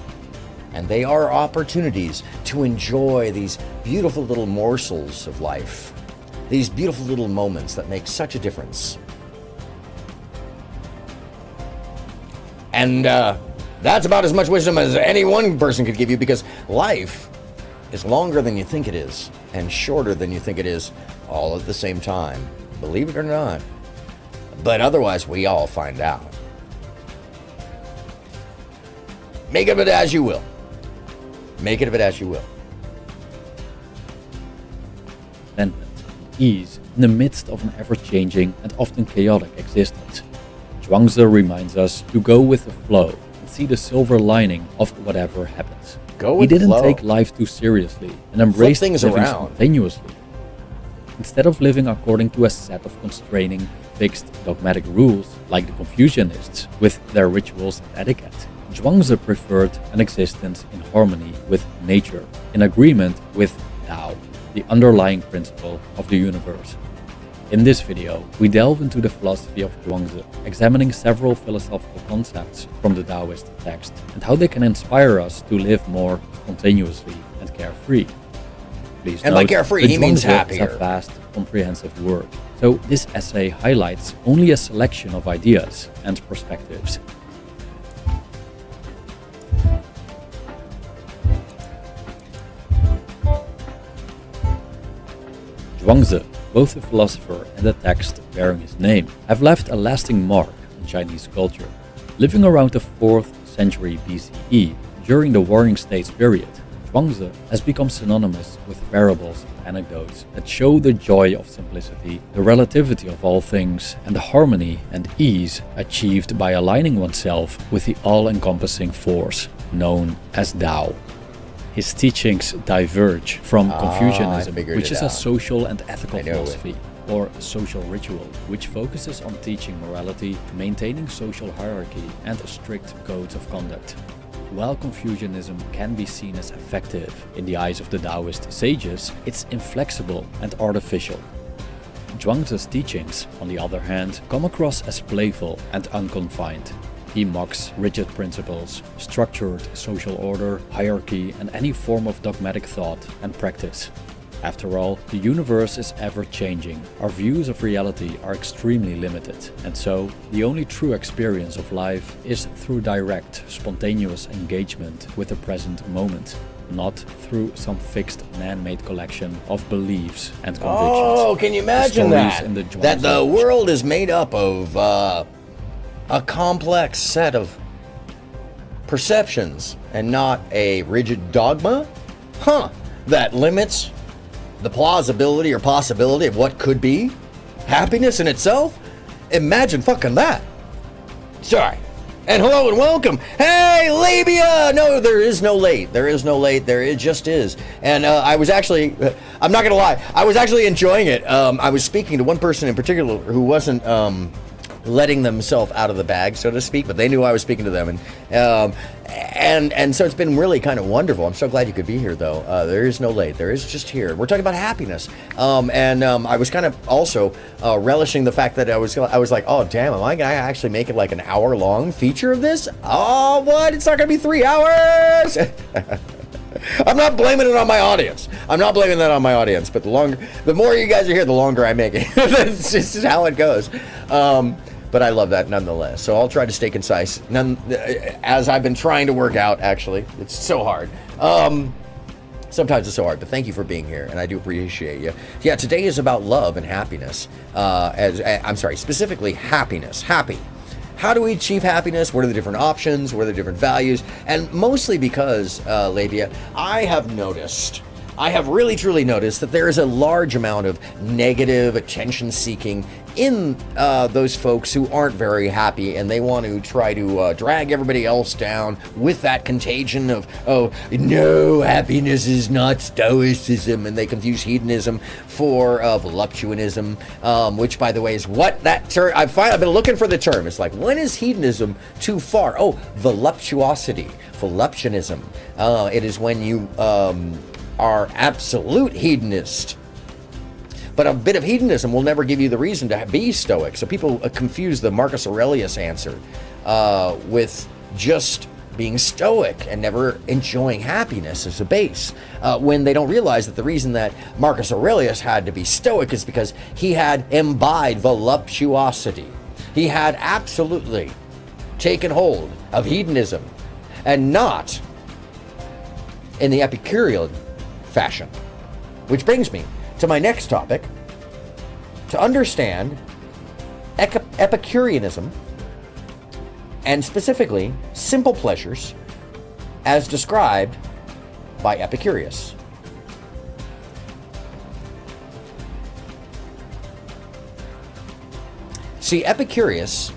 And they are opportunities to enjoy these beautiful little morsels of life, these beautiful little moments that make such a difference. And that's about as much wisdom as any one person could give you, because life is longer than you think it is and shorter than you think it is, all at the same time, believe it or not. But otherwise, we all find out. Make of it as you will. Make it of it as you will. And ease in the midst of an ever-changing and often chaotic existence. Zhuangzi reminds us to go with the flow and see the silver lining of whatever happens. Go He with the didn't flow. take life too seriously and embraced things living around. spontaneously. Instead of living according to a set of constraining, fixed, dogmatic rules like the Confucianists with their rituals and etiquette, Zhuangzi preferred an existence in harmony with nature, in agreement with Tao, the underlying principle of the universe. In this video, we delve into the philosophy of Zhuangzi, examining several philosophical concepts from the Taoist text and how they can inspire us to live more spontaneously and carefree. Please And by note carefree, that he means Zhuangzi happier. is a vast, comprehensive work, so this essay highlights only a selection of ideas and perspectives. Zhuangzi, both the philosopher and the text bearing his name, have left a lasting mark on Chinese culture. Living around the 4th century BCE, during the Warring States period, Zhuangzi has become synonymous with parables and anecdotes that show the joy of simplicity, the relativity of all things, and the harmony and ease achieved by aligning oneself with the all-encompassing force known as Tao. His teachings diverge from Confucianism, figured which it is a out. social and ethical I know it. philosophy, or social ritual, which focuses on teaching morality, maintaining social hierarchy, and strict codes of conduct. While Confucianism can be seen as effective in the eyes of the Taoist sages, it's inflexible and artificial. Zhuangzi's teachings, on the other hand, come across as playful and unconfined. He mocks rigid principles, structured social order, hierarchy, and any form of dogmatic thought and practice. After all, the universe is ever-changing, our views of reality are extremely limited, and so the only true experience of life is through direct, spontaneous engagement with the present moment, not through some fixed man-made collection of beliefs and convictions. Oh, can you imagine The that? stories in the That the Zhuangzi- world is made up of a complex set of perceptions and not a rigid dogma? That limits the plausibility or possibility of what could be happiness in itself? Imagine fucking that. Sorry. And hello and welcome. Hey, labia! No, there is no late. There is no late. There it just is. And I was actually, I'm not going to lie, I was actually enjoying it. I was speaking to one person in particular who wasn't letting themselves out of the bag, so to speak, but they knew I was speaking to them, and so it's been really kind of wonderful. I'm so glad you could be here, though. There is no late. There is just here. We're talking about happiness, and I was kind of also relishing the fact that I was like, oh damn, am I gonna actually make it like an hour-long feature of this? Oh, what? It's not gonna be 3 hours. I'm not blaming it on my audience. I'm not blaming that on my audience. But the more you guys are here, the longer I make it. That's just how it goes. But I love that nonetheless. So I'll try to stay concise. As I've been trying to work out, actually, it's so hard. Sometimes it's so hard. But thank you for being here, and I do appreciate you. Yeah, today is about love and happiness. Specifically happiness. Happy. How do we achieve happiness? What are the different options? What are the different values? And mostly because, Labia, I have really truly noticed that there is a large amount of negative attention seeking in those folks who aren't very happy, and they want to try to drag everybody else down with that contagion of, oh, no, happiness is not stoicism, and they confuse hedonism for voluptuanism, which, by the way, is what that term, I've been looking for the term. It's like, when is hedonism too far? Oh, voluptuosity, voluptuanism. It is when you are absolute hedonist. But a bit of hedonism will never give you the reason to be stoic. So people confuse the Marcus Aurelius answer with just being stoic and never enjoying happiness as a base, when they don't realize that the reason that Marcus Aurelius had to be stoic is because he had imbibed voluptuosity. He had absolutely taken hold of hedonism, and not in the Epicurean fashion. Which brings me to my next topic, to understand Epicureanism, and specifically simple pleasures as described by Epicurus. See, Epicurus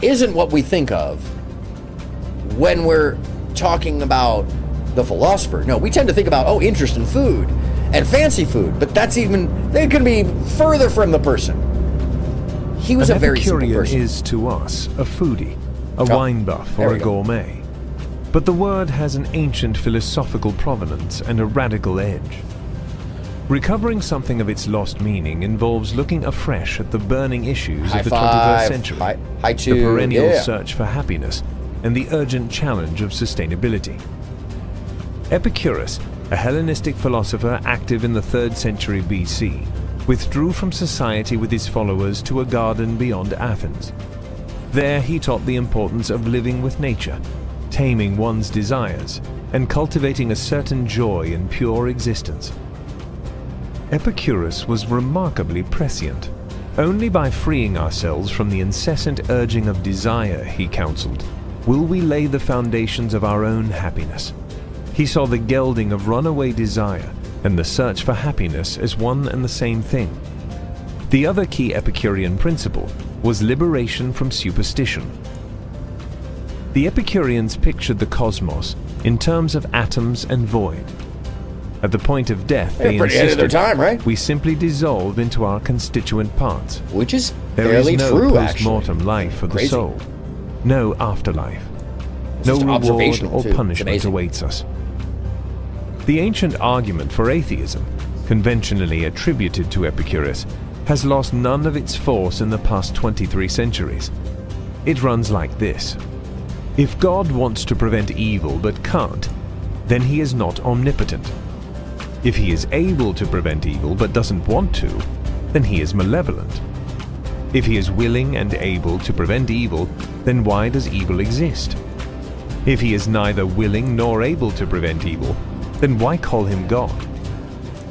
isn't what we think of when we're talking about the philosopher. No, we tend to think about, interest in food and fancy food, but they could be further from the person. He was a very simple person. Is to us a foodie, a wine buff, or a gourmet. But the word has an ancient philosophical provenance and a radical edge. Recovering something of its lost meaning involves looking afresh at the burning issues of the 21st century, the perennial search for happiness, and the urgent challenge of sustainability. Epicurus, a Hellenistic philosopher active in the 3rd century BC, withdrew from society with his followers to a garden beyond Athens. There he taught the importance of living with nature, taming one's desires, and cultivating a certain joy in pure existence. Epicurus was remarkably prescient. Only by freeing ourselves from the incessant urging of desire, he counseled, will we lay the foundations of our own happiness. He saw the gelding of runaway desire and the search for happiness as one and the same thing. The other key Epicurean principle was liberation from superstition. The Epicureans pictured the cosmos in terms of atoms and void. At the point of death, they insisted we simply dissolve into our constituent parts. Which is there is no true, post-mortem life for the soul, no afterlife, no reward or punishment awaits us. The ancient argument for atheism, conventionally attributed to Epicurus, has lost none of its force in the past 23 centuries. It runs like this. If God wants to prevent evil but can't, then he is not omnipotent. If he is able to prevent evil but doesn't want to, then he is malevolent. If he is willing and able to prevent evil, then why does evil exist? If he is neither willing nor able to prevent evil, then why call him God?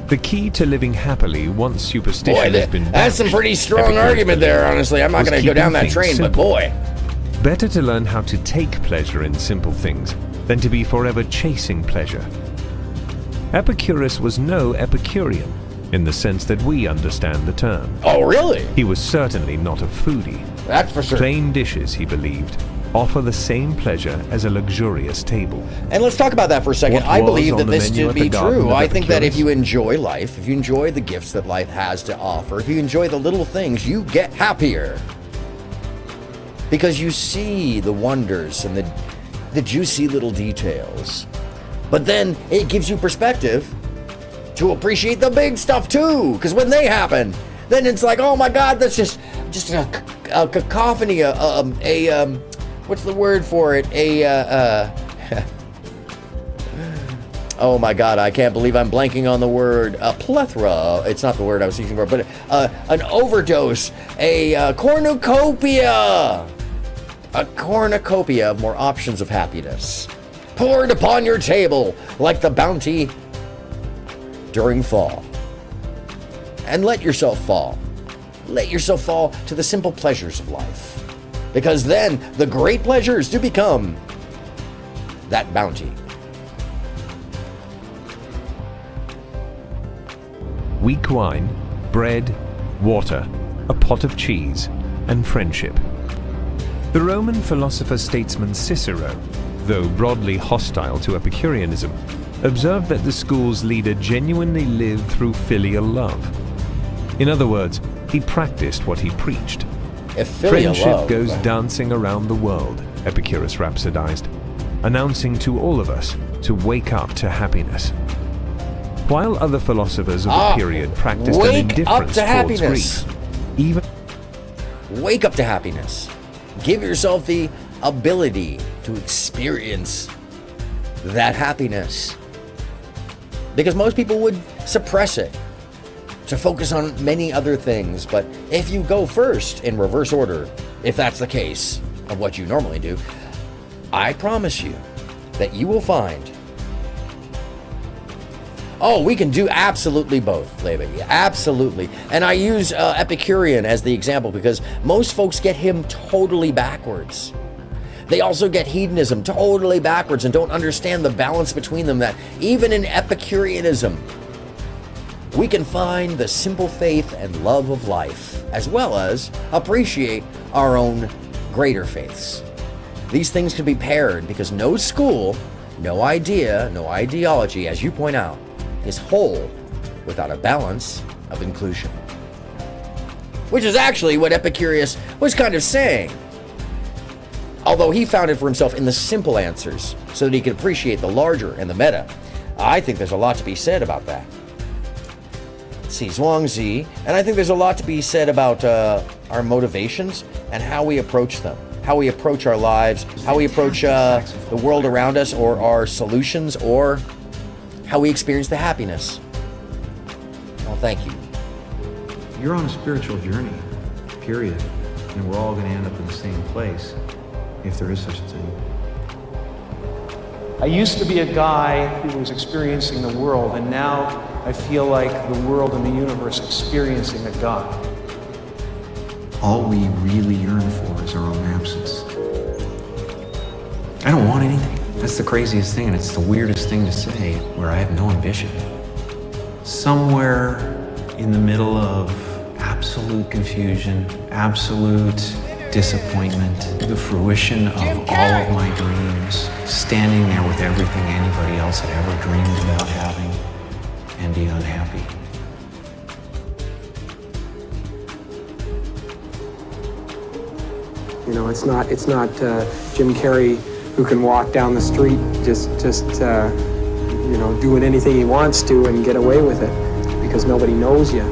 The key to living happily once superstition has been banished. That's some pretty strong argument there, honestly. I'm not going to go down that train, but boy. Better to learn how to take pleasure in simple things than to be forever chasing pleasure. Epicurus was no Epicurean in the sense that we understand the term. Oh, really? He was certainly not a foodie. That's for sure. Plain dishes, he believed, offer the same pleasure as a luxurious table. And let's talk about that for a second. I believe that this to be true. I think that if you enjoy life, if you enjoy the gifts that life has to offer, if you enjoy the little things, you get happier. because you see the wonders and the juicy little details. But then it gives you perspective to appreciate the big stuff too, because when they happen, then it's like, oh my God, that's just a cacophony, what's the word for it? Oh my God, I can't believe I'm blanking on the word. A plethora. It's not the word I was using for, but an overdose, a cornucopia. A cornucopia of more options of happiness, poured upon your table like the bounty during fall. And let yourself fall. Let yourself fall to the simple pleasures of life, because then the great pleasures do become that bounty. Weak wine, bread, water, a pot of cheese, and friendship. The Roman philosopher-statesman Cicero, though broadly hostile to Epicureanism, observed that the school's leader genuinely lived through filial love. In other words, he practiced what he preached. Friendship goes dancing around the world, Epicurus rhapsodized, announcing to all of us to wake up to happiness. While other philosophers of the period practiced an indifference towards grief, wake up to happiness. Give yourself the ability to experience that happiness. Because most people would suppress it, to focus on many other things. But if you go first in reverse order, if that's the case of what you normally do, I promise you that you will find, we can do absolutely both, Leva. Absolutely. And I use Epicurean as the example because most folks get him totally backwards. They also get hedonism totally backwards and don't understand the balance between them, that even in Epicureanism, we can find the simple faith and love of life, as well as appreciate our own greater faiths. These things can be paired because no school, no idea, no ideology, as you point out, is whole without a balance of inclusion. Which is actually what Epicurus was kind of saying. Although he found it for himself in the simple answers so that he could appreciate the larger and the meta. I think there's a lot to be said about that. Let's see, Zhuangzi, and I think there's a lot to be said about our motivations and how we approach them. How we approach our lives, how we approach the world around us, or our solutions, or how we experience the happiness. Well, thank you. You're on a spiritual journey, period. And we're all going to end up in the same place, if there is such a thing. I used to be a guy who was experiencing the world, and now I feel like the world and the universe experiencing a God. All we really yearn for is our own absence. I don't want anything. That's the craziest thing, and it's the weirdest thing to say, where I have no ambition. Somewhere in the middle of absolute confusion, absolute disappointment, the fruition of all of my dreams, standing there with everything anybody else had ever dreamed about having, and be unhappy. You know, it's not Jim Carrey who can walk down the street just doing anything he wants to and get away with it because nobody knows you.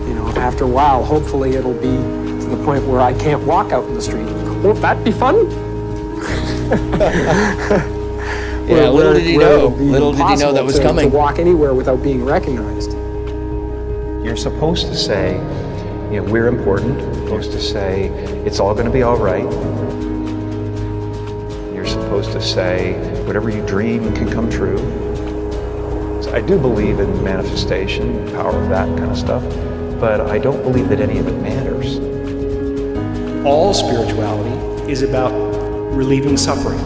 You know, after a while, hopefully it'll be to the point where I can't walk out in the street. Won't that be fun? Yeah, little did he know that was coming. To walk anywhere without being recognized. You're supposed to say, we're important. You're supposed to say, it's all going to be all right. You're supposed to say, whatever you dream can come true. So I do believe in manifestation, the power of that kind of stuff, but I don't believe that any of it matters. All spirituality is about relieving suffering.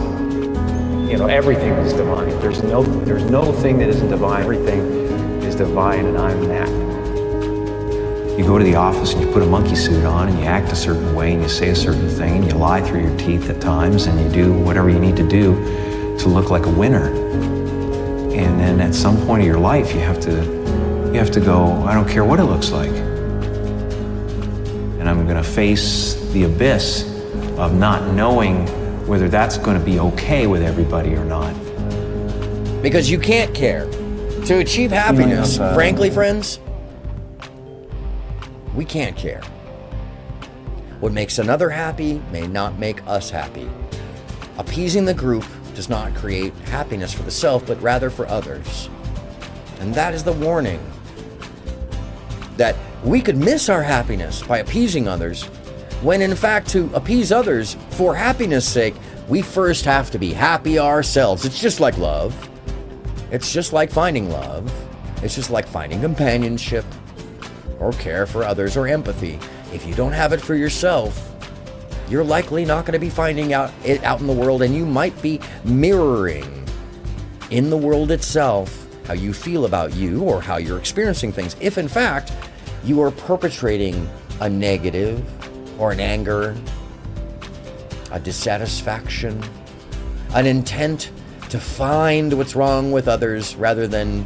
Everything is divine. There's no thing that isn't divine. Everything is divine, and I'm that. You go to the office and you put a monkey suit on and you act a certain way and you say a certain thing and you lie through your teeth at times and you do whatever you need to do to look like a winner. And then at some point of your life you have to go, I don't care what it looks like. And I'm gonna face the abyss of not knowing whether that's going to be okay with everybody or not. Because you can't care. To achieve happiness, frankly, friends, we can't care. What makes another happy may not make us happy. Appeasing the group does not create happiness for the self, but rather for others. And that is the warning. That we could miss our happiness by appeasing others, when in fact to appease others for happiness' sake, we first have to be happy ourselves. It's just like love. It's just like finding love. It's just like finding companionship or care for others or empathy. If you don't have it for yourself, you're likely not going to be finding it out in the world, and you might be mirroring in the world itself how you feel about you or how you're experiencing things. If in fact you are perpetrating a negative or an anger, a dissatisfaction, an intent to find what's wrong with others rather than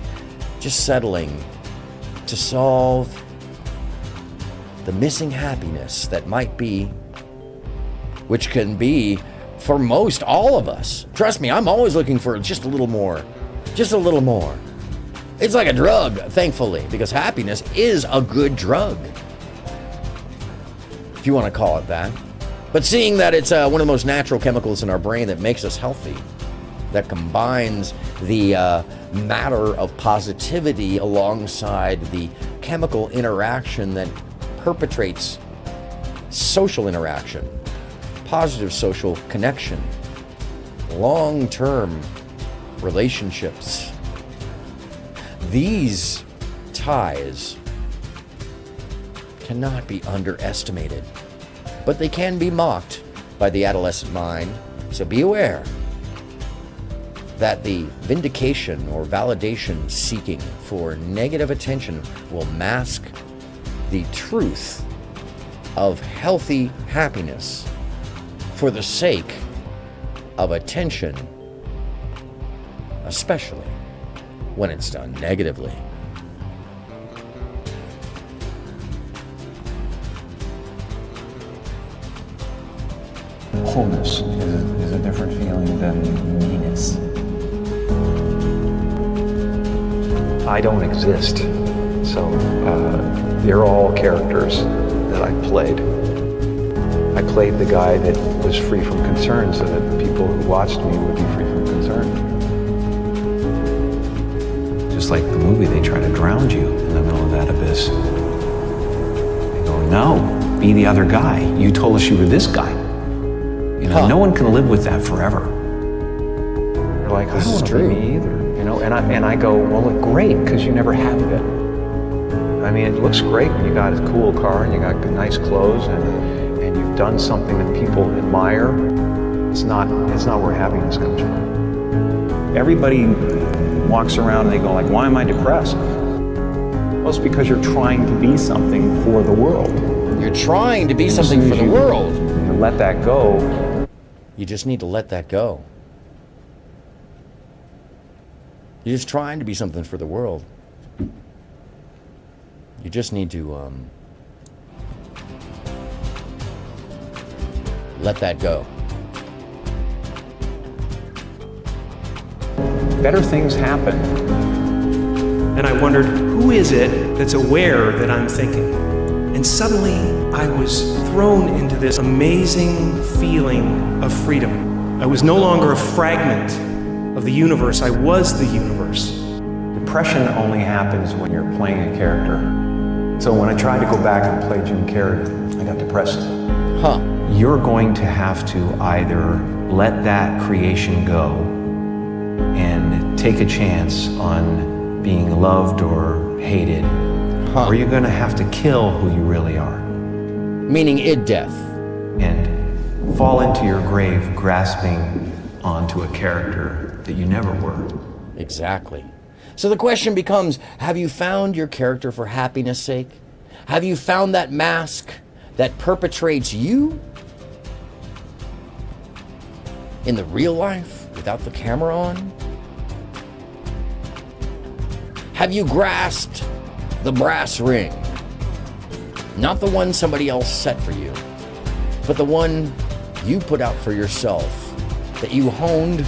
just settling to solve the missing happiness that might be, which can be for most all of us. Trust me, I'm always looking for just a little more. Just a little more. It's like a drug, thankfully, because happiness is a good drug, if you want to call it that. But seeing that it's one of the most natural chemicals in our brain that makes us healthy, that combines the matter of positivity alongside the chemical interaction that perpetrates social interaction, positive social connection, long-term relationships. These ties cannot be underestimated, but they can be mocked by the adolescent mind. So be aware that the vindication or validation seeking for negative attention will mask the truth of healthy happiness for the sake of attention, especially when it's done negatively. Wholeness is a different feeling than meanness. I don't exist. So they're all characters that I played. I played the guy that was free from concern so that the people who watched me would be free from concern. Just like the movie, they try to drown you in the middle of that abyss. They go, no, be the other guy. You told us you were this guy. You know, no one can live with that forever. You're like, this is true. Me either. You know, and I go, well, look, great, because you never have been. I mean, it looks great when you got a cool car and you got nice clothes and you've done something that people admire. It's not where happiness comes from. Everybody walks around and they go like, why am I depressed? Well, it's because you're trying to be something for the world. You're trying to be something for the world. You let that go. You just need to let that go. You're just trying to be something for the world. You just need to let that go. Better things happen. And I wondered, who is it that's aware that I'm thinking? And suddenly I was thrown into this amazing feeling of freedom. I was no longer a fragment of the universe. I was the universe. Depression only happens when you're playing a character. So when I tried to go back and play Jim Carrey, I got depressed. You're going to have to either let that creation go and take a chance on being loved or hated, or you're going to have to kill who you really are. Meaning id death. And fall into your grave grasping onto a character that you never were. Exactly. So the question becomes, have you found your character for happiness' sake? Have you found that mask that perpetrates you in the real life without the camera on? Have you grasped the brass ring? Not the one somebody else set for you, but the one you put out for yourself, that you honed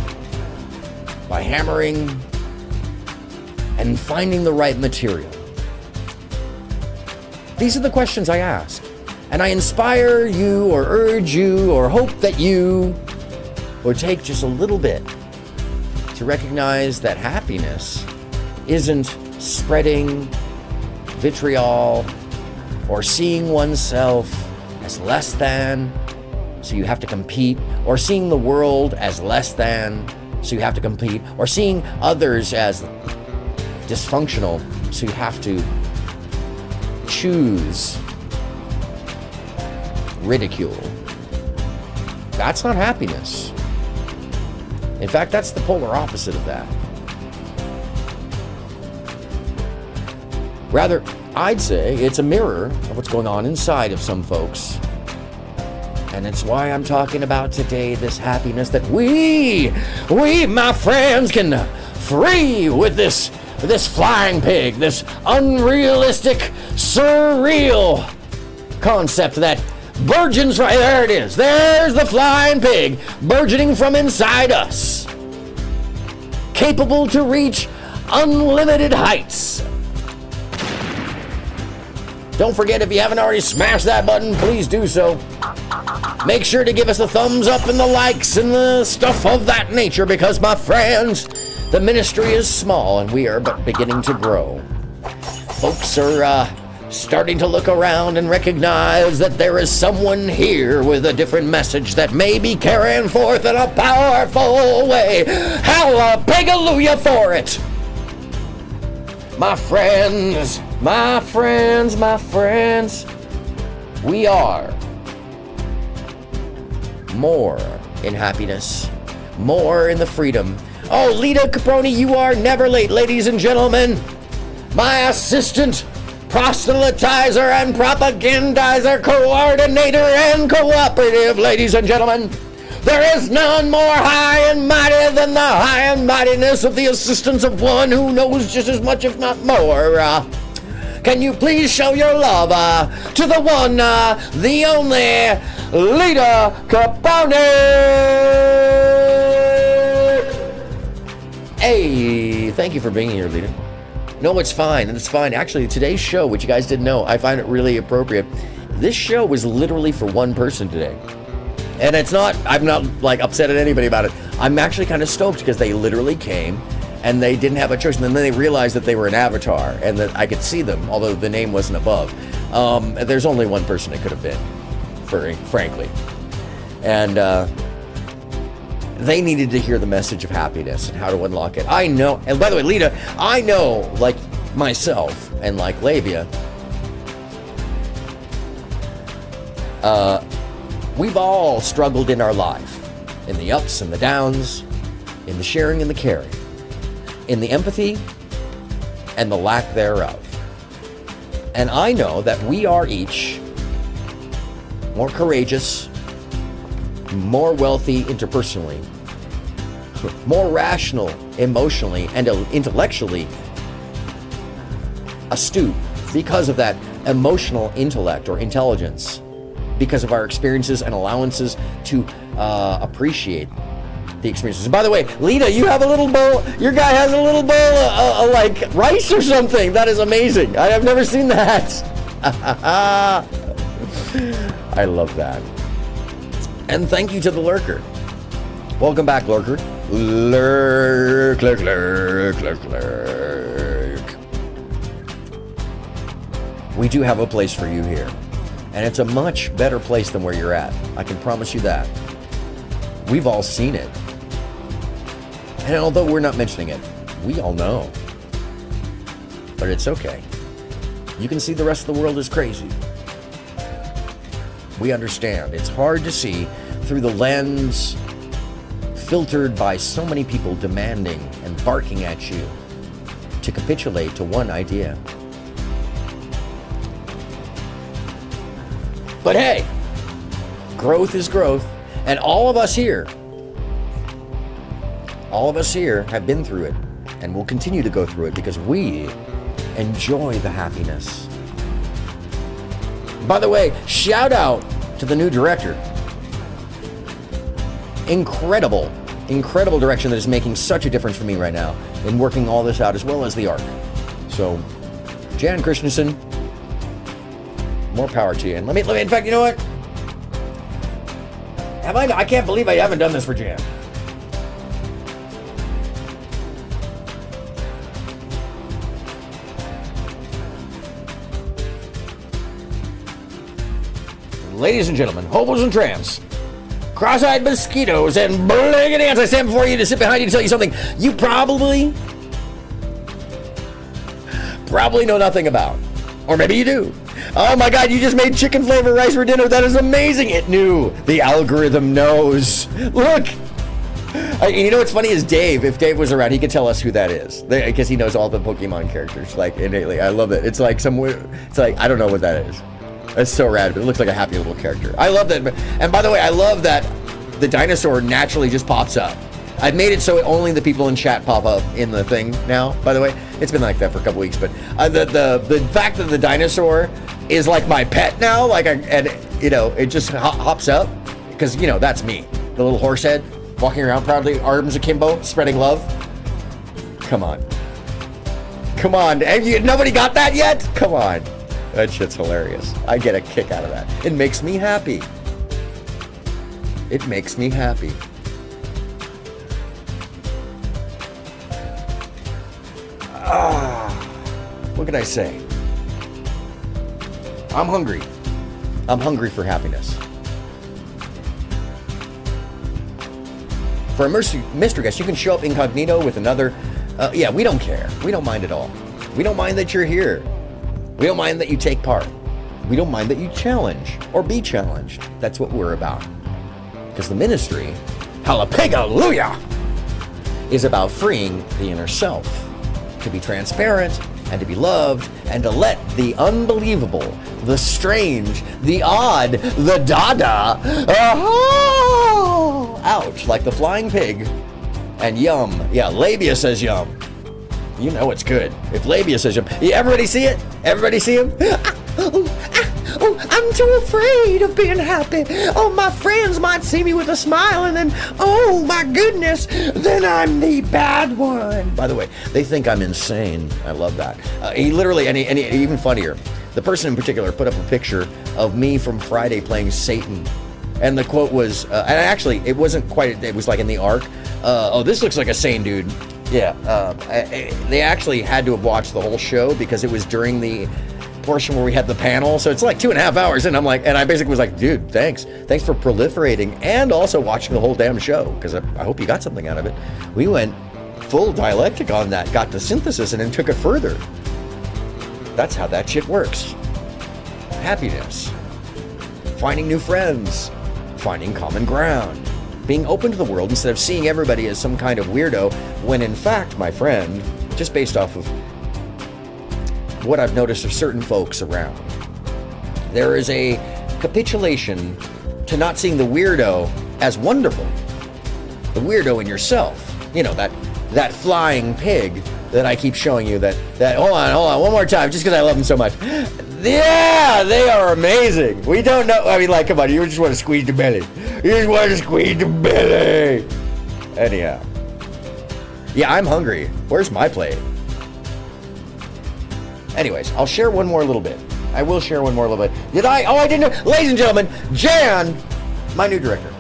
by hammering and finding the right material? These are the questions I ask. And I inspire you or urge you or hope that you would take just a little bit to recognize that happiness isn't spreading vitriol or seeing oneself as less than, so you have to compete, or seeing the world as less than, so you have to compete, or seeing others as dysfunctional, so you have to choose ridicule. That's not happiness. In fact, that's the polar opposite of that. Rather, I'd say it's a mirror of what's going on inside of some folks. And it's why I'm talking about today this happiness that we, my friends, can free with this flying pig, this unrealistic, surreal concept that burgeons right there. It is. There's the flying pig burgeoning from inside us, capable to reach unlimited heights. Don't forget, if you haven't already smashed that button, please do so. Make sure to give us the thumbs up and the likes and the stuff of that nature, because, my friends, the ministry is small and we are but beginning to grow. Folks are starting to look around and recognize that there is someone here with a different message that may be carrying forth in a powerful way. Hallelujah for it! My friends, we are more in happiness, more in the freedom. Oh, Lita Caproni, you are never late, ladies and gentlemen. My assistant, proselytizer and propagandizer, coordinator and cooperative, ladies and gentlemen. There is none more high and mighty than the high and mightiness of the assistance of one who knows just as much, if not more. Can you please show your love to the one, the only, Lita Capone? Hey, thank you for being here, Lita. No, it's fine. It's fine. Actually, today's show, which you guys didn't know, I find it really appropriate. This show was literally for one person today. And it's not, I'm not like upset at anybody about it. I'm actually kind of stoked because they literally came and they didn't have a choice. And then they realized that they were an avatar and that I could see them, although the name wasn't above. There's only one person it could have been, frankly. And they needed to hear the message of happiness and how to unlock it. I know, and by the way, Lita, I know, like myself and like Labia, we've all struggled in our life, in the ups and the downs, in the sharing and the caring, in the empathy and the lack thereof. And I know that we are each more courageous, more wealthy interpersonally, more rational emotionally and intellectually astute because of that emotional intellect or intelligence, because of our experiences and allowances to appreciate the experiences. And by the way, Lita, you have a little bowl, your guy has a little bowl of like rice or something. That is amazing. I have never seen that. I love that. And thank you to the lurker. Welcome back, lurker. Lurk. We do have a place for you here. And it's a much better place than where you're at. I can promise you that. We've all seen it. And although we're not mentioning it, we all know. But it's okay. You can see the rest of the world is crazy. We understand. It's hard to see through the lens filtered by so many people demanding and barking at you to capitulate to one idea. But hey, growth is growth. And all of us here have been through it and will continue to go through it because we enjoy the happiness. By the way, shout out to the new director. incredible direction that is making such a difference for me right now in working all this out, as well as the art. So, Jan Christensen, more power to you. And let me, in fact, you know what? I can't believe I haven't done this for Jan. Ladies and gentlemen, hobos and tramps, cross-eyed mosquitoes, and bliggity ants, I stand before you to sit behind you to tell you something you probably know nothing about. Or maybe you do. Oh my God, you just made chicken flavored rice for dinner. That is amazing. It knew. The algorithm knows. Look. You know what's funny is Dave, if Dave was around, he could tell us who that is. Because he knows all the Pokemon characters, like, innately. I love it. It's like I don't know what that is. That's so rad, but it looks like a happy little character. I love that. And by the way, I love that the dinosaur naturally just pops up. I've made it so only the people in chat pop up in the thing now, by the way. It's been like that for a couple weeks, but the fact that the dinosaur is like my pet now, it just hops up, because, that's me. The little horse head, walking around proudly, arms akimbo, spreading love. Come on. Come on. Nobody got that yet? Come on. That shit's hilarious. I get a kick out of that. It makes me happy. It makes me happy. What can I say? I'm hungry. I'm hungry for happiness. For a mystery guest, you can show up incognito with another. Yeah, we don't care. We don't mind at all. We don't mind that you're here. We don't mind that you take part. We don't mind that you challenge or be challenged. That's what we're about. Because the ministry, hallelujah, is about freeing the inner self, to be transparent and to be loved and to let the unbelievable, the strange, the odd, the dada, out like the flying pig. And yum. Yeah, labia says yum. You know it's good. If labia says yum. Everybody see it? Everybody see him? Oh, I'm too afraid of being happy. Oh, my friends might see me with a smile and then, oh my goodness, then I'm the bad one. By the way, they think I'm insane. I love that. He literally, and even funnier, the person in particular put up a picture of me from Friday playing Satan. And the quote was, and actually, it wasn't quite, it was like in the arc. Oh, this looks like a sane dude. Yeah, they actually had to have watched the whole show because it was during the portion where we had the panel, so it's like 2.5 hours, and I basically was like, dude, thanks for proliferating and also watching the whole damn show, because I hope you got something out of it. We went full dialectic on that, got the synthesis, and then took it further. That's how that shit works. Happiness, finding new friends, finding common ground, being open to the world instead of seeing everybody as some kind of weirdo, when in fact, my friend, just based off of what I've noticed of certain folks around, there is a capitulation to not seeing the weirdo as wonderful. The weirdo in yourself. You know, that flying pig that I keep showing you, that hold on, one more time, just because I love them so much. Yeah, they are amazing. We don't know, I mean, like, come on, you just want to squeeze the belly. You just want to squeeze the belly. Anyhow. Yeah, I'm hungry. Where's my plate? Anyways, I'll share one more little bit. I will share one more little bit. Did I? Oh, I didn't know. Ladies and gentlemen, Jan, my new director.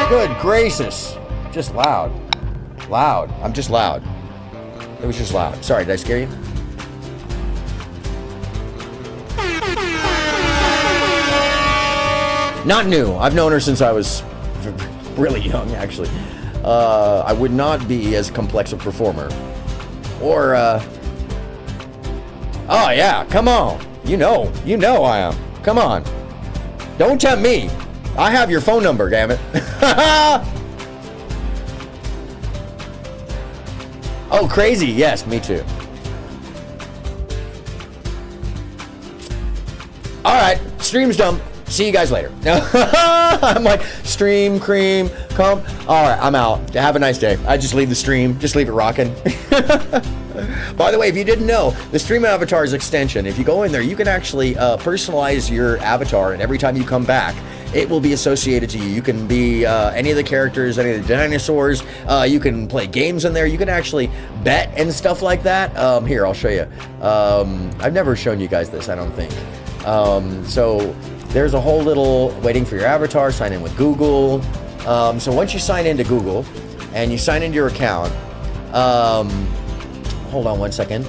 Good gracious. Just loud. Loud. I'm just loud. It was just loud. Sorry, did I scare you? Not new. I've known her since I was really young, actually. I would not be as complex a performer. Or, oh yeah, come on. You know I am. Come on. Don't tempt me. I have your phone number, damn it. Oh, crazy. Yes, me too. All right, stream's done. See you guys later. I'm like, stream, cream, come. All right, I'm out. Have a nice day. I just leave the stream. Just leave it rocking. By the way, if you didn't know, the Stream Avatars extension, if you go in there, you can actually personalize your avatar, and every time you come back, it will be associated to you. You can be any of the characters, any of the dinosaurs. You can play games in there. You can actually bet and stuff like that. Here, I'll show you. I've never shown you guys this, I don't think. So there's a whole little waiting for your avatar, sign in with Google. So once you sign into Google and you sign into your account, hold on one second.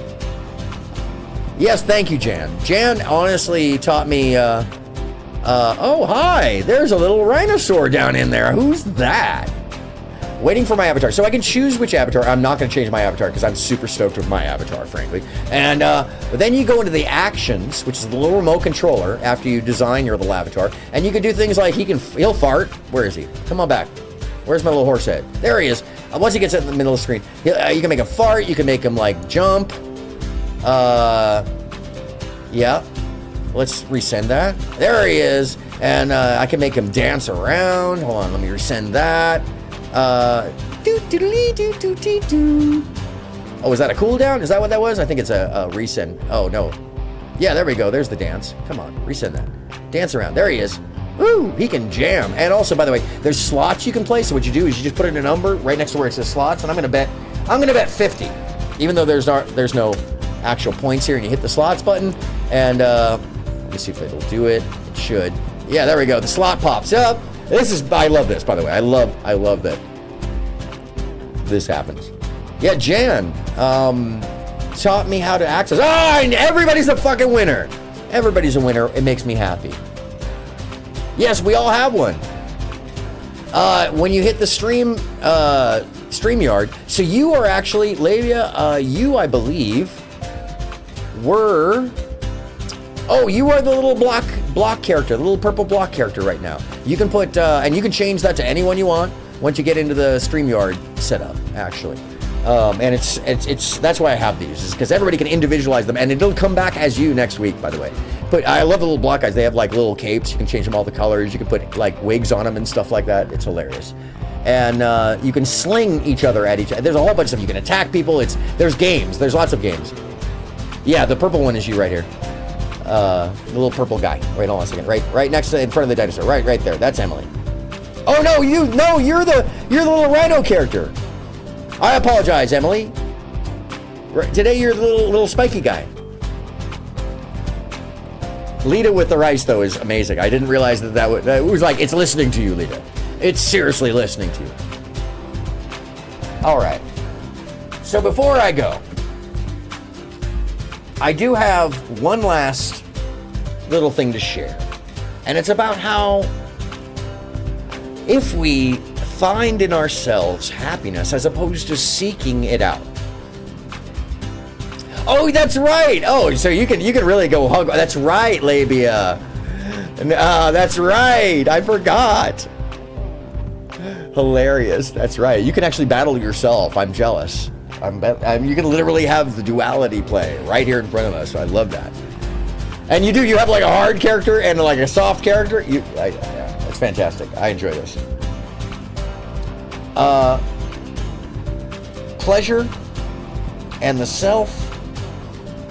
Yes, thank you, Jan. Jan honestly taught me, oh, hi, there's a little rhinosaur down in there. Who's that? Waiting for my avatar. So I can choose which avatar. I'm not going to change my avatar because I'm super stoked with my avatar, frankly. And but then you go into the actions, which is the little remote controller after you design your little avatar. And you can do things like he'll fart. Where is he? Come on back. Where's my little horse head? There he is. Once he gets in the middle of the screen, you can make him fart. You can make him like jump. Yeah. Let's resend that. There he is. And I can make him dance around. Hold on, let me resend that. Oh, is that a cooldown? Is that what that was? I think it's a resend. Oh, no. Yeah, there we go. There's the dance. Come on, resend that. Dance around. There he is. Woo, he can jam. And also, by the way, there's slots you can play. So what you do is you just put in a number right next to where it says slots, and I'm gonna bet 50. Even though there's no actual points here, and you hit the slots button, and let me see if it'll do it. It should. Yeah, there we go. The slot pops up. I love this, by the way. I love that this happens. Yeah, Jan taught me how to access. And everybody's a fucking winner. Everybody's a winner. It makes me happy. Yes, we all have one. When you hit the StreamYard, so you are actually, Labia, you, I believe, you are the little block character, the little purple block character right now. You can put, and you can change that to anyone you want once you get into the StreamYard setup, actually. And it's that's why I have these, is because everybody can individualize them, and it'll come back as you next week, by the way. But I love the little block guys. They have like little capes. You can change them all the colors. You can put like wigs on them and stuff like that. It's hilarious. And you can sling each other at each other. There's a whole bunch of stuff. You can attack people. There's games. There's lots of games. Yeah, the purple one is you right here. The little purple guy. Wait, hold on a second. Right next to, in front of the dinosaur. Right there. That's Emily. Oh no, you're the little rhino character. I apologize, Emily. Today you're the little spiky guy. Lita with the rice, though, is amazing. I didn't realize that it was like, it's listening to you, Lita. It's seriously listening to you. All right. So before I go, I do have one last little thing to share. And it's about how if we find in ourselves happiness as opposed to seeking it out. Oh, that's right. Oh, so you can really go hug. That's right, Labia. That's right. I forgot. Hilarious. That's right. You can actually battle yourself. I'm jealous. You can literally have the duality play right here in front of us. So I love that. And you do. You have like a hard character and like a soft character. Yeah, it's fantastic. I enjoy this. Pleasure and the self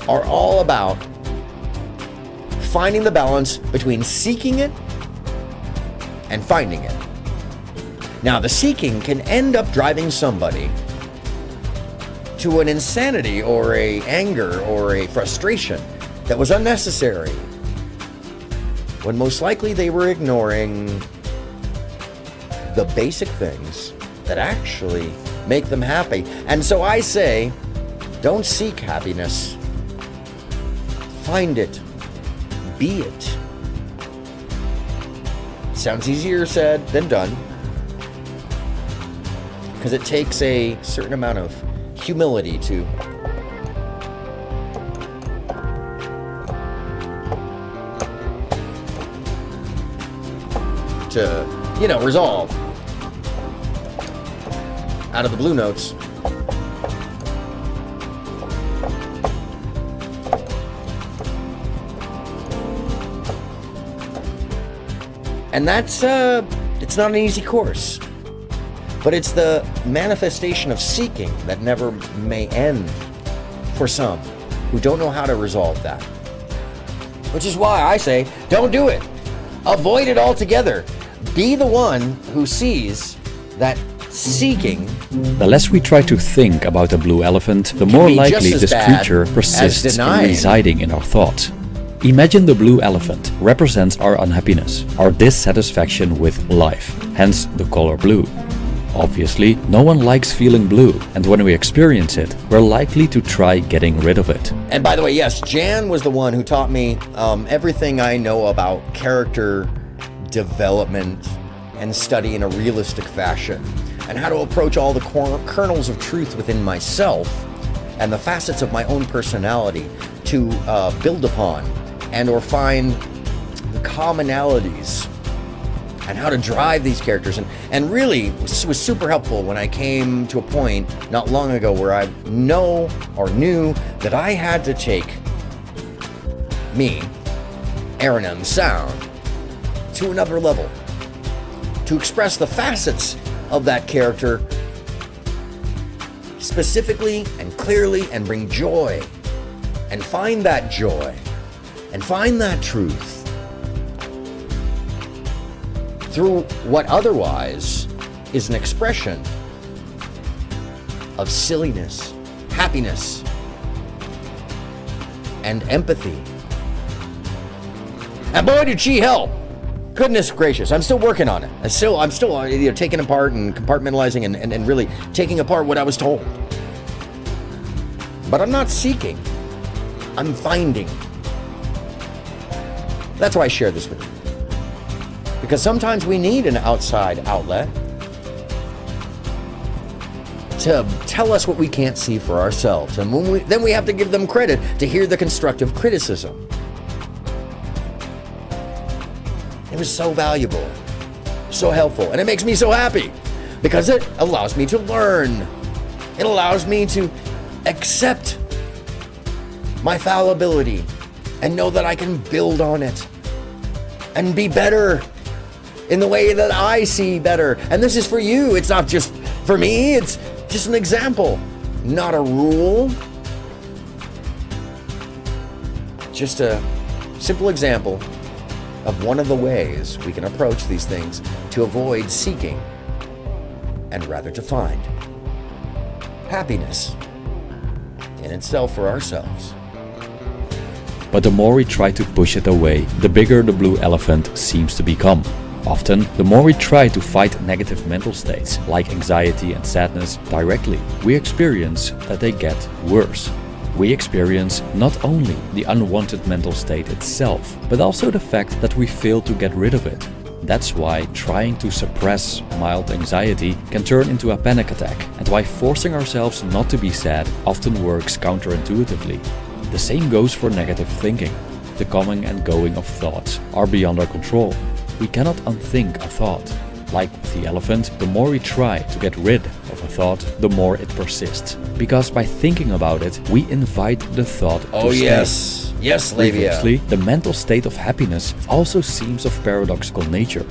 are all about finding the balance between seeking it and finding it. Now, the seeking can end up driving somebody to an insanity or a anger or a frustration that was unnecessary, when most likely they were ignoring the basic things that actually make them happy. And so I say, don't seek happiness. Find it. Be it. Sounds easier said than done, because it takes a certain amount of humility to resolve out of the blue notes. And that's, it's not an easy course, but it's the manifestation of seeking that never may end for some who don't know how to resolve that. Which is why I say, don't do it. Avoid it altogether. Be the one who sees that seeking. The less we try to think about the blue elephant, the more likely this creature persists in residing in our thoughts. Imagine the blue elephant represents our unhappiness, our dissatisfaction with life, hence the color blue. Obviously, no one likes feeling blue, and when we experience it, we're likely to try getting rid of it. And by the way, yes, Jan was the one who taught me everything I know about character development and study in a realistic fashion, and how to approach all the kernels of truth within myself and the facets of my own personality to build upon and or find the commonalities and how to drive these characters. And really was super helpful when I came to a point not long ago where I knew that I had to take me, aronmsound, to another level, to express the facets of that character specifically and clearly, and bring joy, and find that joy, and find that truth through what otherwise is an expression of silliness, happiness, and empathy. And boy, did she help! Goodness gracious, I'm still working on it. I'm still taking apart and compartmentalizing and really taking apart what I was told. But I'm not seeking. I'm finding. That's why I share this with you. Because sometimes we need an outside outlet to tell us what we can't see for ourselves. And then we have to give them credit to hear the constructive criticism. It was so valuable, so helpful, and it makes me so happy because it allows me to learn. It allows me to accept my fallibility and know that I can build on it and be better in the way that I see better. And this is for you. It's not just for me. It's just an example, not a rule. Just a simple example of one of the ways we can approach these things to avoid seeking and rather to find happiness in itself for ourselves. But the more we try to push it away, the bigger the blue elephant seems to become. Often, the more we try to fight negative mental states, like anxiety and sadness, directly, we experience that they get worse. We experience not only the unwanted mental state itself, but also the fact that we fail to get rid of it. That's why trying to suppress mild anxiety can turn into a panic attack, and why forcing ourselves not to be sad often works counterintuitively. The same goes for negative thinking. The coming and going of thoughts are beyond our control. We cannot unthink a thought. Like with the elephant, the more we try to get rid of a thought, the more it persists. Because by thinking about it, we invite the thought to stay. Yes. Yes, Labia. Previously, the mental state of happiness also seems of paradoxical nature.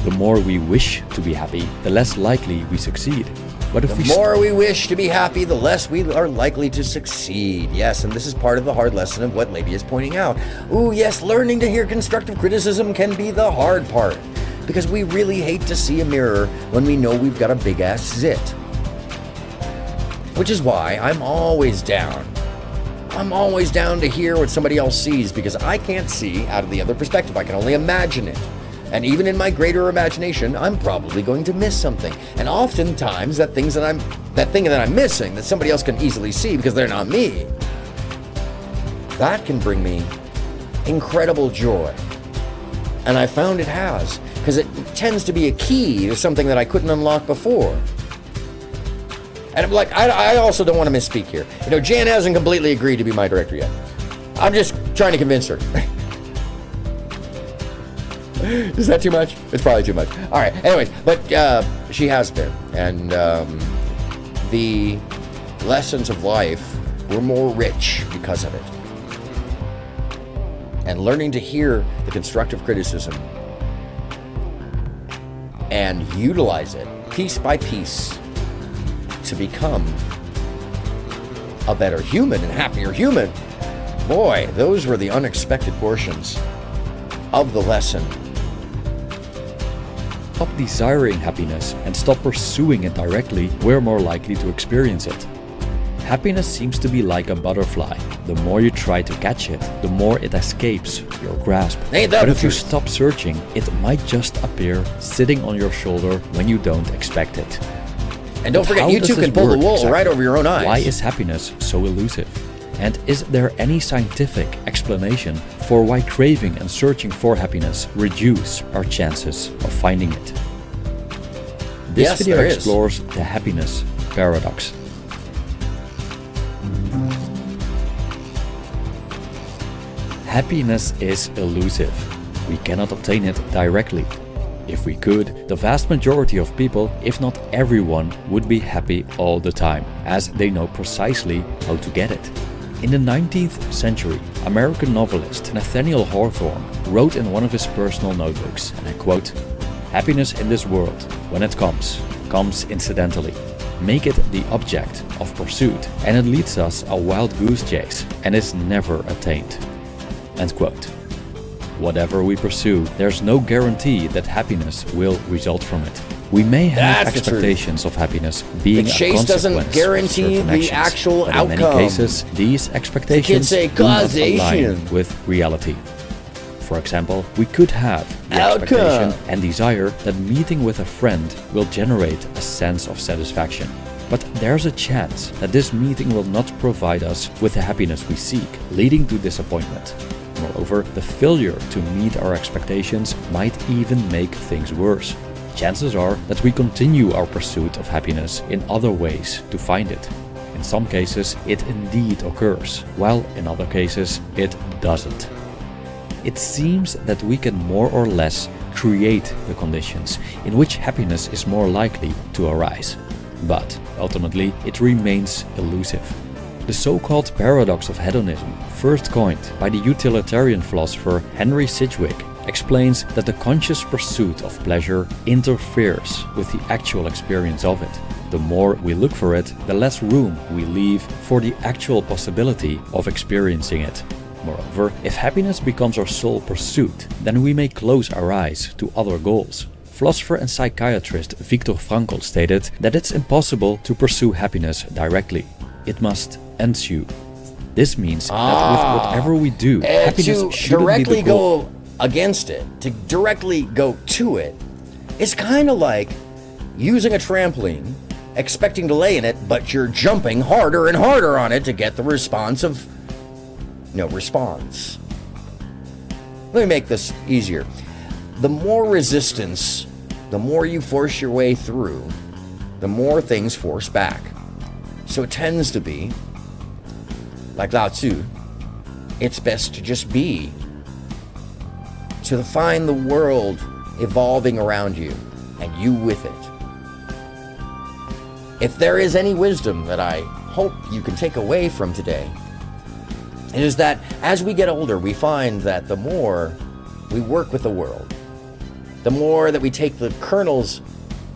The more we wish to be happy, the less likely we succeed. But if the more we wish to be happy, the less we are likely to succeed. Yes, and this is part of the hard lesson of what Labia is pointing out. Ooh, yes, learning to hear constructive criticism can be the hard part. Because we really hate to see a mirror when we know we've got a big-ass zit. Which is why I'm always down. I'm always down to hear what somebody else sees, because I can't see out of the other perspective. I can only imagine it. And even in my greater imagination, I'm probably going to miss something. And oftentimes, that thing that I'm missing, that somebody else can easily see because they're not me, that can bring me incredible joy. And I found it has, because it tends to be a key to something that I couldn't unlock before. And I'm like, I also don't want to misspeak here. You know, Jan hasn't completely agreed to be my director yet. I'm just trying to convince her. Is that too much? It's probably too much. All right. Anyways, but she has been. And the lessons of life were more rich because of it. And learning to hear the constructive criticism and utilize it piece by piece to become a better human and happier human. Boy, those were the unexpected portions of the lesson stop desiring happiness and stop pursuing it directly, we're more likely to experience it. Happiness seems to be like a butterfly. The more you try to catch it, the more it escapes your grasp. But if you stop searching, it might just appear sitting on your shoulder when you don't expect it. And don't forget, you too can pull the wool right over your own eyes. Why is happiness so elusive? And is there any scientific explanation for why craving and searching for happiness reduce our chances of finding it? This video explores the happiness paradox. Happiness is elusive. We cannot obtain it directly. If we could, the vast majority of people, if not everyone, would be happy all the time, as they know precisely how to get it. In the 19th century, American novelist Nathaniel Hawthorne wrote in one of his personal notebooks, and I quote, "Happiness in this world, when it comes incidentally. Make it the object of pursuit, and it leads us a wild goose chase, and is never attained." End quote. Whatever we pursue, there's no guarantee that happiness will result from it. We may have expectations of happiness being the chase a consequence doesn't guarantee of the actual but outcome. In many cases, these expectations do not align with reality. For example, we could have the expectation and desire that meeting with a friend will generate a sense of satisfaction. But there's a chance that this meeting will not provide us with the happiness we seek, leading to disappointment. Moreover, the failure to meet our expectations might even make things worse. Chances are that we continue our pursuit of happiness in other ways to find it. In some cases, it indeed occurs, while in other cases, it doesn't. It seems that we can more or less create the conditions in which happiness is more likely to arise. But ultimately, it remains elusive. The so-called paradox of hedonism, first coined by the utilitarian philosopher Henry Sidgwick, explains that the conscious pursuit of pleasure interferes with the actual experience of it. The more we look for it, the less room we leave for the actual possibility of experiencing it. Moreover, if happiness becomes our sole pursuit, then we may close our eyes to other goals. Philosopher and psychiatrist Viktor Frankl stated that it's impossible to pursue happiness directly. It must ensue. This means that with whatever we do, happiness shouldn't directly be the goal. go against it, to directly go to it, is kind of like using a trampoline, expecting to lay in it, but you're jumping harder and harder on it to get the response of no response. Let me make this easier. The more resistance, the more you force your way through, the more things force back. So it tends to be, like Lao Tzu, it's best to just be. To find the world evolving around you, and you with it. If there is any wisdom that I hope you can take away from today, it is that as we get older, we find that the more we work with the world, the more that we take the kernels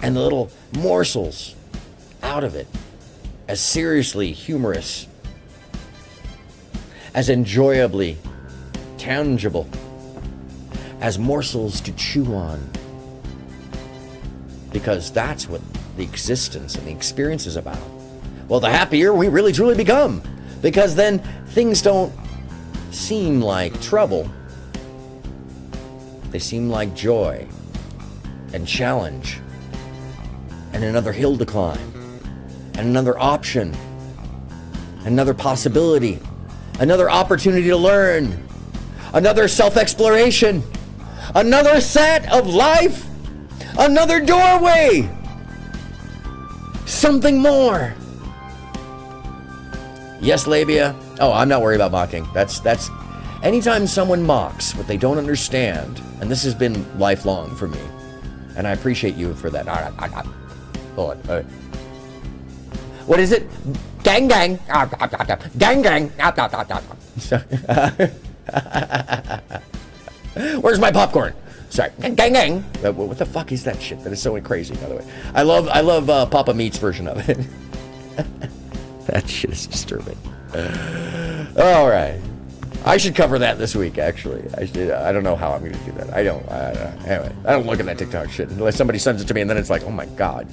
and the little morsels out of it, as seriously humorous, as enjoyably tangible, as morsels to chew on. Because that's what the existence and the experience is about. Well, the happier we really truly become. Because then things don't seem like trouble. They seem like joy and challenge and another hill to climb and another option, another possibility, another opportunity to learn, another self-exploration, another set of life, another doorway, something more. Yes, labia. Oh, I'm not worried about mocking. That's anytime someone mocks what they don't understand, and this has been lifelong for me, and I appreciate you for that. What is it? Gang gang. Gang gang. Where's my popcorn? Sorry. Gang gang. What the fuck is that shit? That is so crazy, by the way. I love Papa Meat's version of it. That shit is disturbing. All right. I should cover that this week, actually. I don't know how I'm going to do that. Anyway, I don't look at that TikTok shit unless somebody sends it to me and then it's like, oh my God.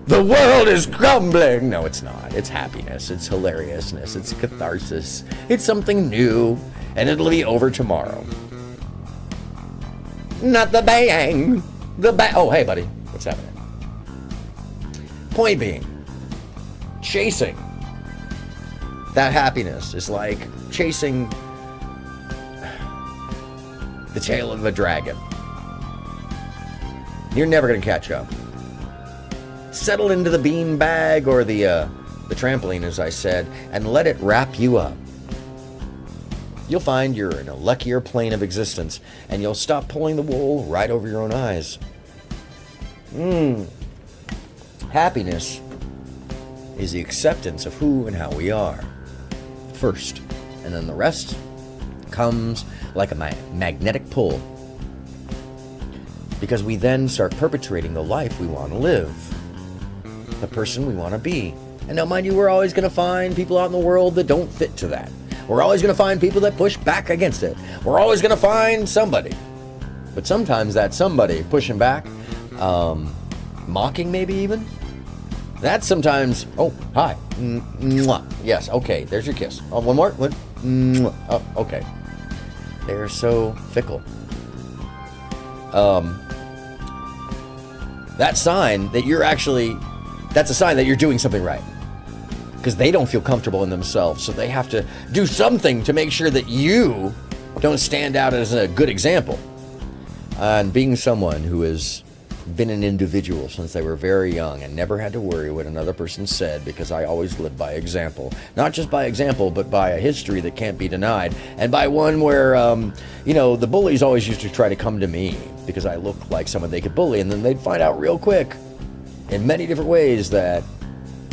The world is crumbling. No, it's not. It's happiness. It's hilariousness. It's catharsis. It's something new. And it'll be over tomorrow. Not the bang. Oh, hey, buddy. What's happening? Point being, chasing that happiness is like chasing the tail of a dragon. You're never going to catch up. Settle into the bean bag or the trampoline, as I said, and let it wrap you up. You'll find you're in a luckier plane of existence, and you'll stop pulling the wool right over your own eyes. Happiness is the acceptance of who and how we are first, and then the rest comes like a magnetic pull, because we then start perpetuating the life we want to live, the person we want to be. And now, mind you, we're always going to find people out in the world that don't fit to that. We're always going to find people that push back against it. We're always going to find somebody. But sometimes that somebody pushing back, mocking maybe even, that's sometimes, oh, hi. Mwah. Yes, okay, there's your kiss. Oh, one more. Mwah. Oh, okay. They're so fickle. That sign that you're actually, that's a sign that you're doing something right. Because they don't feel comfortable in themselves, so they have to do something to make sure that you don't stand out as a good example. And being someone who has been an individual since they were very young and never had to worry what another person said, because I always lived by example. Not just by example, but by a history that can't be denied. And by one where, the bullies always used to try to come to me because I looked like someone they could bully, and then they'd find out real quick in many different ways that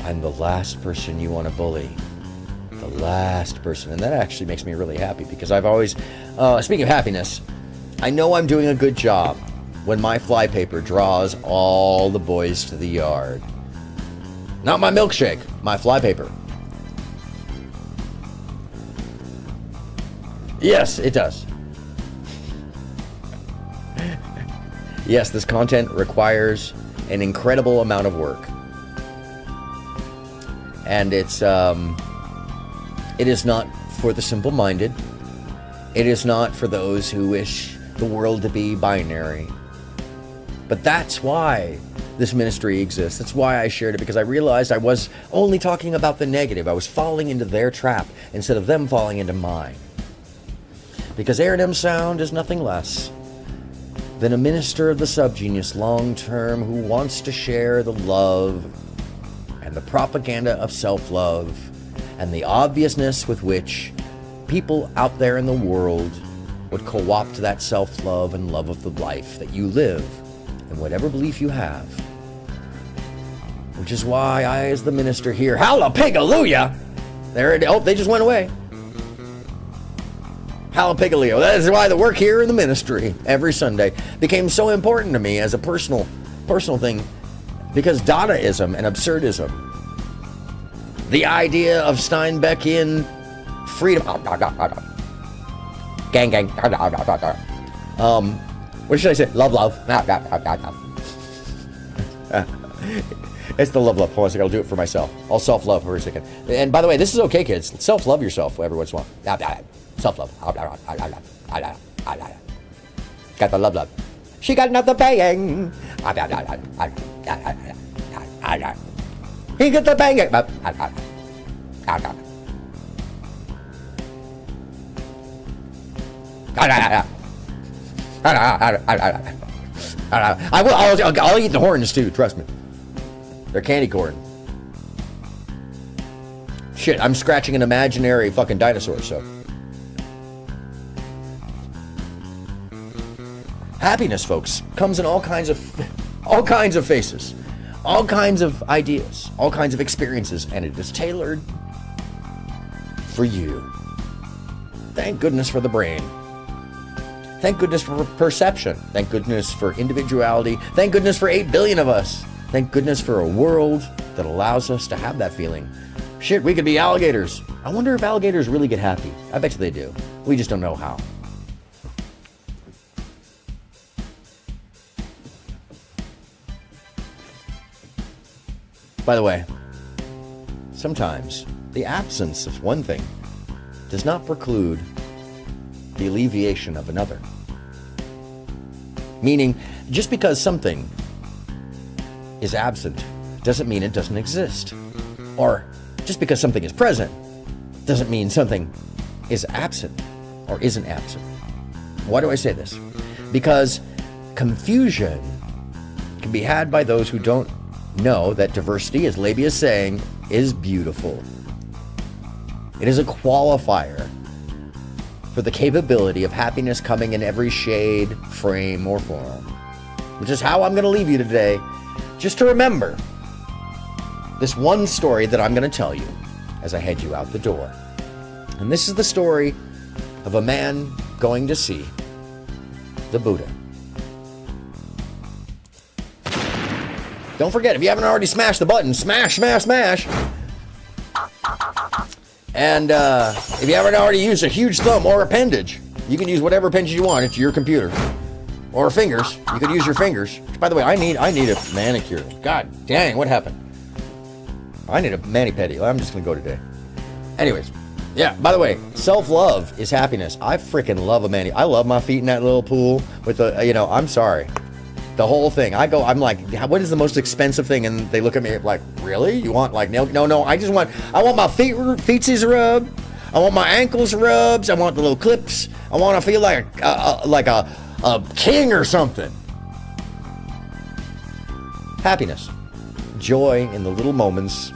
I'm the last person you want to bully. The last person. And that actually makes me really happy, because I've always, speaking of happiness, I know I'm doing a good job when my flypaper draws all the boys to the yard. Not my milkshake, my flypaper. Yes, it does. Yes, this content requires an incredible amount of work. And it is not for the simple-minded. It is not for those who wish the world to be binary. But that's why this ministry exists. That's why I shared it, because I realized I was only talking about the negative. I was falling into their trap instead of them falling into mine. Because aronmsound is nothing less than a minister of the subgenius long-term who wants to share the love and the propaganda of self-love and the obviousness with which people out there in the world would co-opt that self-love and love of the life that you live and whatever belief you have. Which is why I, as the minister here, hallelujah! They just went away. Hallelujah. That is why the work here in the ministry every Sunday became so important to me as a personal thing. Because Dadaism and absurdism, the idea of Steinbeckian freedom, gang, what should I say? Love. It's the love. Hold on a second, I'll do it for myself. I'll self-love for a second. And by the way, this is okay, kids. Self-love yourself every once in a while. Self-love. Got the love. She got another bang. He got the bang. I'll eat the horns too, trust me. They're candy corn. Shit, I'm scratching an imaginary fucking dinosaur, so. Happiness, folks, comes in all kinds of faces, all kinds of ideas, all kinds of experiences, and it is tailored for you. Thank goodness for the brain. Thank goodness for perception. Thank goodness for individuality. Thank goodness for 8 billion of us. Thank goodness for a world that allows us to have that feeling. Shit, we could be alligators. I wonder if alligators really get happy. I bet you they do. We just don't know how. By the way, sometimes the absence of one thing does not preclude the alleviation of another. Meaning, just because something is absent doesn't mean it doesn't exist. Or just because something is present doesn't mean something is absent or isn't absent. Why do I say this? Because confusion can be had by those who don't know that diversity, as Labia is saying, is beautiful. It is a qualifier for the capability of happiness coming in every shade, frame, or form. Which is how I'm going to leave you today, just to remember this one story that I'm going to tell you as I head you out the door. And this is the story of a man going to see the Buddha. Don't forget, if you haven't already smashed the button, smash, smash, smash. And if you haven't already used a huge thumb or appendage, you can use whatever appendage you want. It's your computer. Or fingers. You could use your fingers. By the way, I need a manicure. God dang, what happened? I need a mani-pedi. I'm just going to go today. Anyways, yeah, by the way, self-love is happiness. I freaking love a mani. I love my feet in that little pool with the, I'm sorry. The whole thing. I'm like, what is the most expensive thing? And they look at me like, really? You want like nail? No, I want my feetsies rubbed. I want my ankles rubbed. I want the little clips. I want to feel like a king or something. Happiness. Joy in the little moments.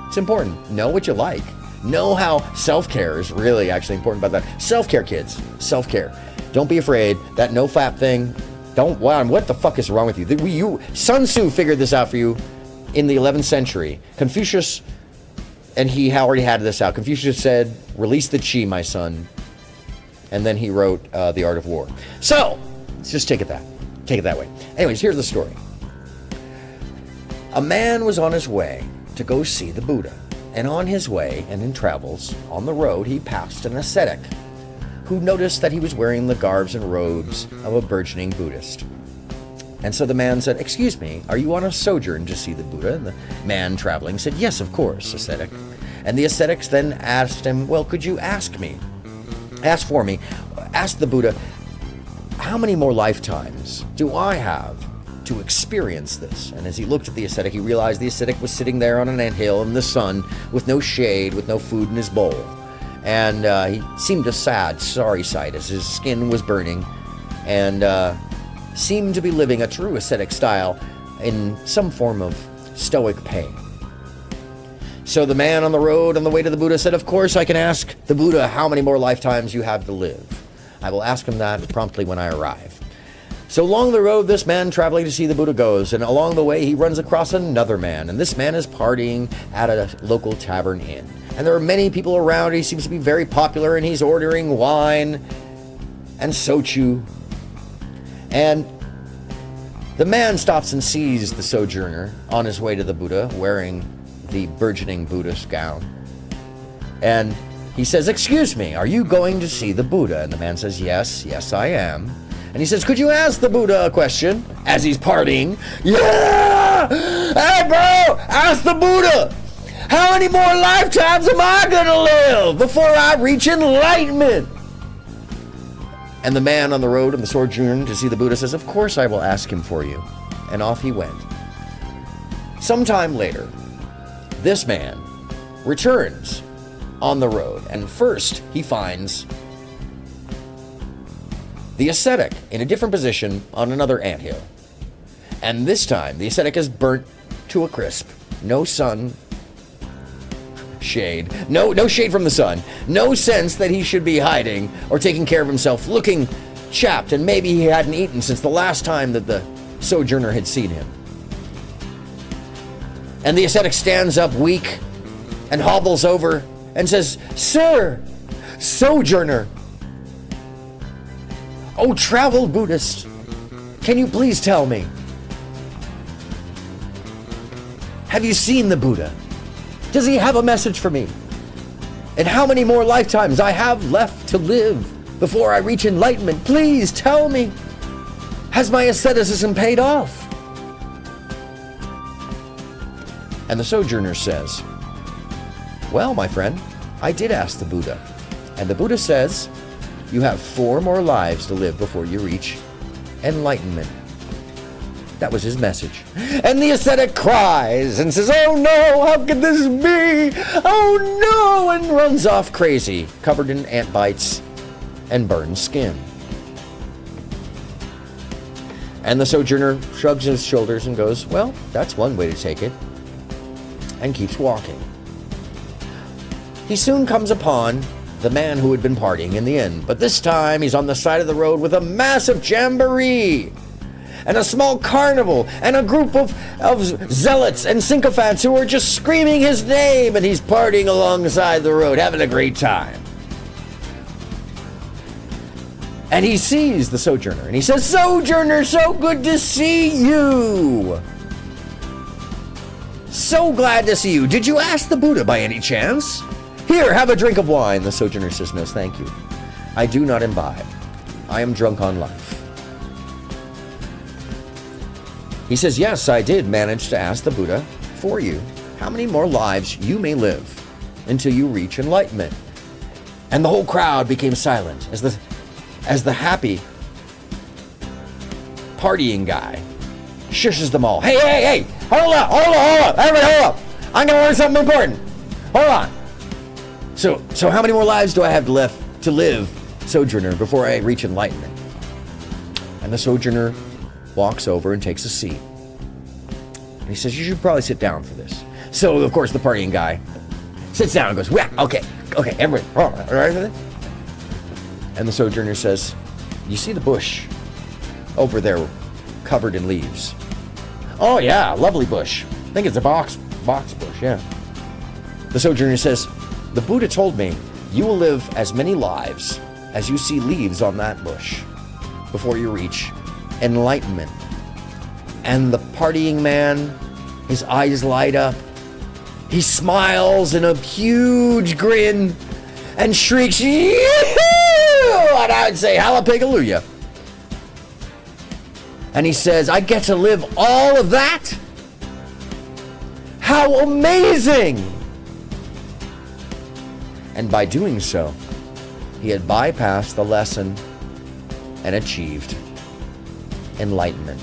It's important. Know what you like. Know how self-care is really actually important about that. Self-care, kids. Self-care. Don't be afraid. That no flap thing. What the fuck is wrong with you? Sun Tzu figured this out for you in the 11th century. Confucius, and he already had this out. Confucius said, release the chi, my son. And then he wrote The Art of War. So, let's just take it that way. Anyways, here's the story. A man was on his way to go see the Buddha. And on his way, and in travels, on the road, he passed an ascetic who noticed that he was wearing the garbs and robes of a burgeoning Buddhist. And so the man said, excuse me, are you on a sojourn to see the Buddha? And the man traveling said, yes, of course, ascetic. And the ascetics then asked him, well, could you ask the Buddha, how many more lifetimes do I have to experience this? And as he looked at the ascetic, he realized the ascetic was sitting there on an anthill in the sun with no shade, with no food in his bowl. And he seemed a sad, sorry sight as his skin was burning and seemed to be living a true ascetic style in some form of stoic pain. So the man on the road on the way to the Buddha said, of course I can ask the Buddha how many more lifetimes you have to live. I will ask him that promptly when I arrive. So along the road, this man traveling to see the Buddha goes, and along the way he runs across another man, and this man is partying at a local tavern inn. And there are many people around. He seems to be very popular, and he's ordering wine and sochu. And the man stops and sees the sojourner on his way to the Buddha, wearing the burgeoning Buddhist gown. And he says, excuse me, are you going to see the Buddha? And the man says, yes, I am. And he says, could you ask the Buddha a question? As he's partying. Yeah! Hey, bro, ask the Buddha. How many more lifetimes am I gonna live before I reach enlightenment? And the man on the road and the sojourner to see the Buddha says, of course I will ask him for you. And off he went. Sometime later, this man returns on the road, and first he finds the ascetic in a different position on another anthill. And this time, the ascetic is burnt to a crisp. No sun, shade. No shade from the sun. No sense that he should be hiding or taking care of himself, looking chapped, and maybe he hadn't eaten since the last time that the sojourner had seen him. And the ascetic stands up weak and hobbles over and says, Sir, sojourner, oh traveled Buddhist, can you please tell me, have you seen the Buddha? Does he have a message for me? and how many more lifetimes I have left to live before I reach enlightenment. Please tell me, has my asceticism paid off? And the sojourner says, well, my friend, I did ask the Buddha. And the Buddha says, you have 4 more lives to live before you reach enlightenment. That was his message. And the ascetic cries and says, oh no, how could this be? Oh no, and runs off crazy, covered in ant bites and burned skin. And the sojourner shrugs his shoulders and goes, well, that's one way to take it, and keeps walking. He soon comes upon the man who had been partying in the inn, but this time he's on the side of the road with a massive jamboree and a small carnival and a group of zealots and sycophants who are just screaming his name, and he's partying alongside the road, having a great time. And he sees the sojourner, and he says, Sojourner, so good to see you. So glad to see you. Did you ask the Buddha by any chance? Here, have a drink of wine. The sojourner says, no, thank you. I do not imbibe. I am drunk on life. He says, yes, I did manage to ask the Buddha for you how many more lives you may live until you reach enlightenment. And the whole crowd became silent as the happy partying guy shushes them all. Hey, hold up, everybody hold up. I'm gonna learn something important. Hold on. So how many more lives do I have left to live, sojourner, before I reach enlightenment? And the sojourner walks over and takes a seat. And he says, you should probably sit down for this. So, of course, the partying guy sits down and goes, well, okay, everybody, all right with it? And the sojourner says, you see the bush over there covered in leaves? Oh, yeah, lovely bush. I think it's a box bush, yeah. The sojourner says, the Buddha told me you will live as many lives as you see leaves on that bush before you reach enlightenment. And the partying man, his eyes light up. He smiles in a huge grin and shrieks, Yee-hoo! And I would say, hallelujah. And he says, I get to live all of that? How amazing! And by doing so, he had bypassed the lesson and achieved enlightenment.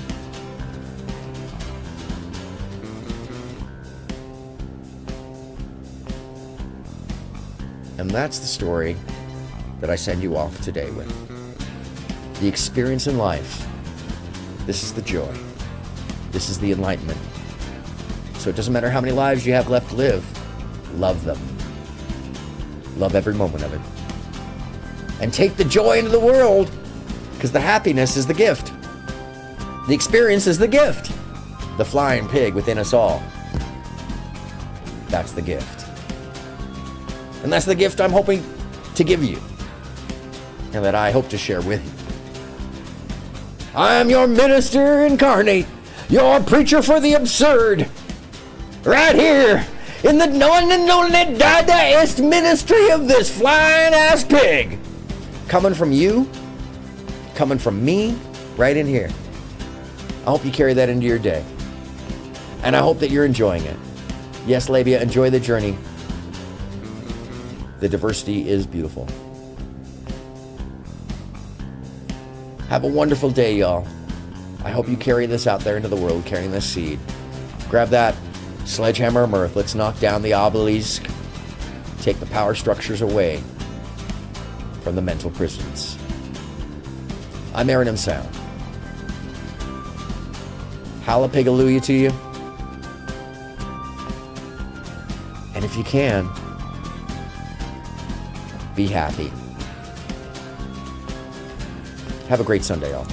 And that's the story that I send you off today with. The experience in life. This is the joy. This is the enlightenment. So it doesn't matter how many lives you have left to live. Love them. Love every moment of it. And take the joy into the world, because the happiness is the gift. The experience is the gift. The flying pig within us all. That's the gift. And that's the gift I'm hoping to give you, and that I hope to share with you. I am your minister incarnate, your preacher for the absurd, right here in the one and only Dadaist ministry of this flying-ass pig. Coming from you, coming from me, right in here. I hope you carry that into your day. And I hope that you're enjoying it. Yes, Labia, enjoy the journey. The diversity is beautiful. Have a wonderful day, y'all. I hope you carry this out there into the world, carrying this seed. Grab that sledgehammer of mirth. Let's knock down the obelisk. Take the power structures away from the mental prisons. I'm aronmsound. Hallelujah to you. And if you can, be happy. Have a great Sunday, all.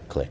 Click.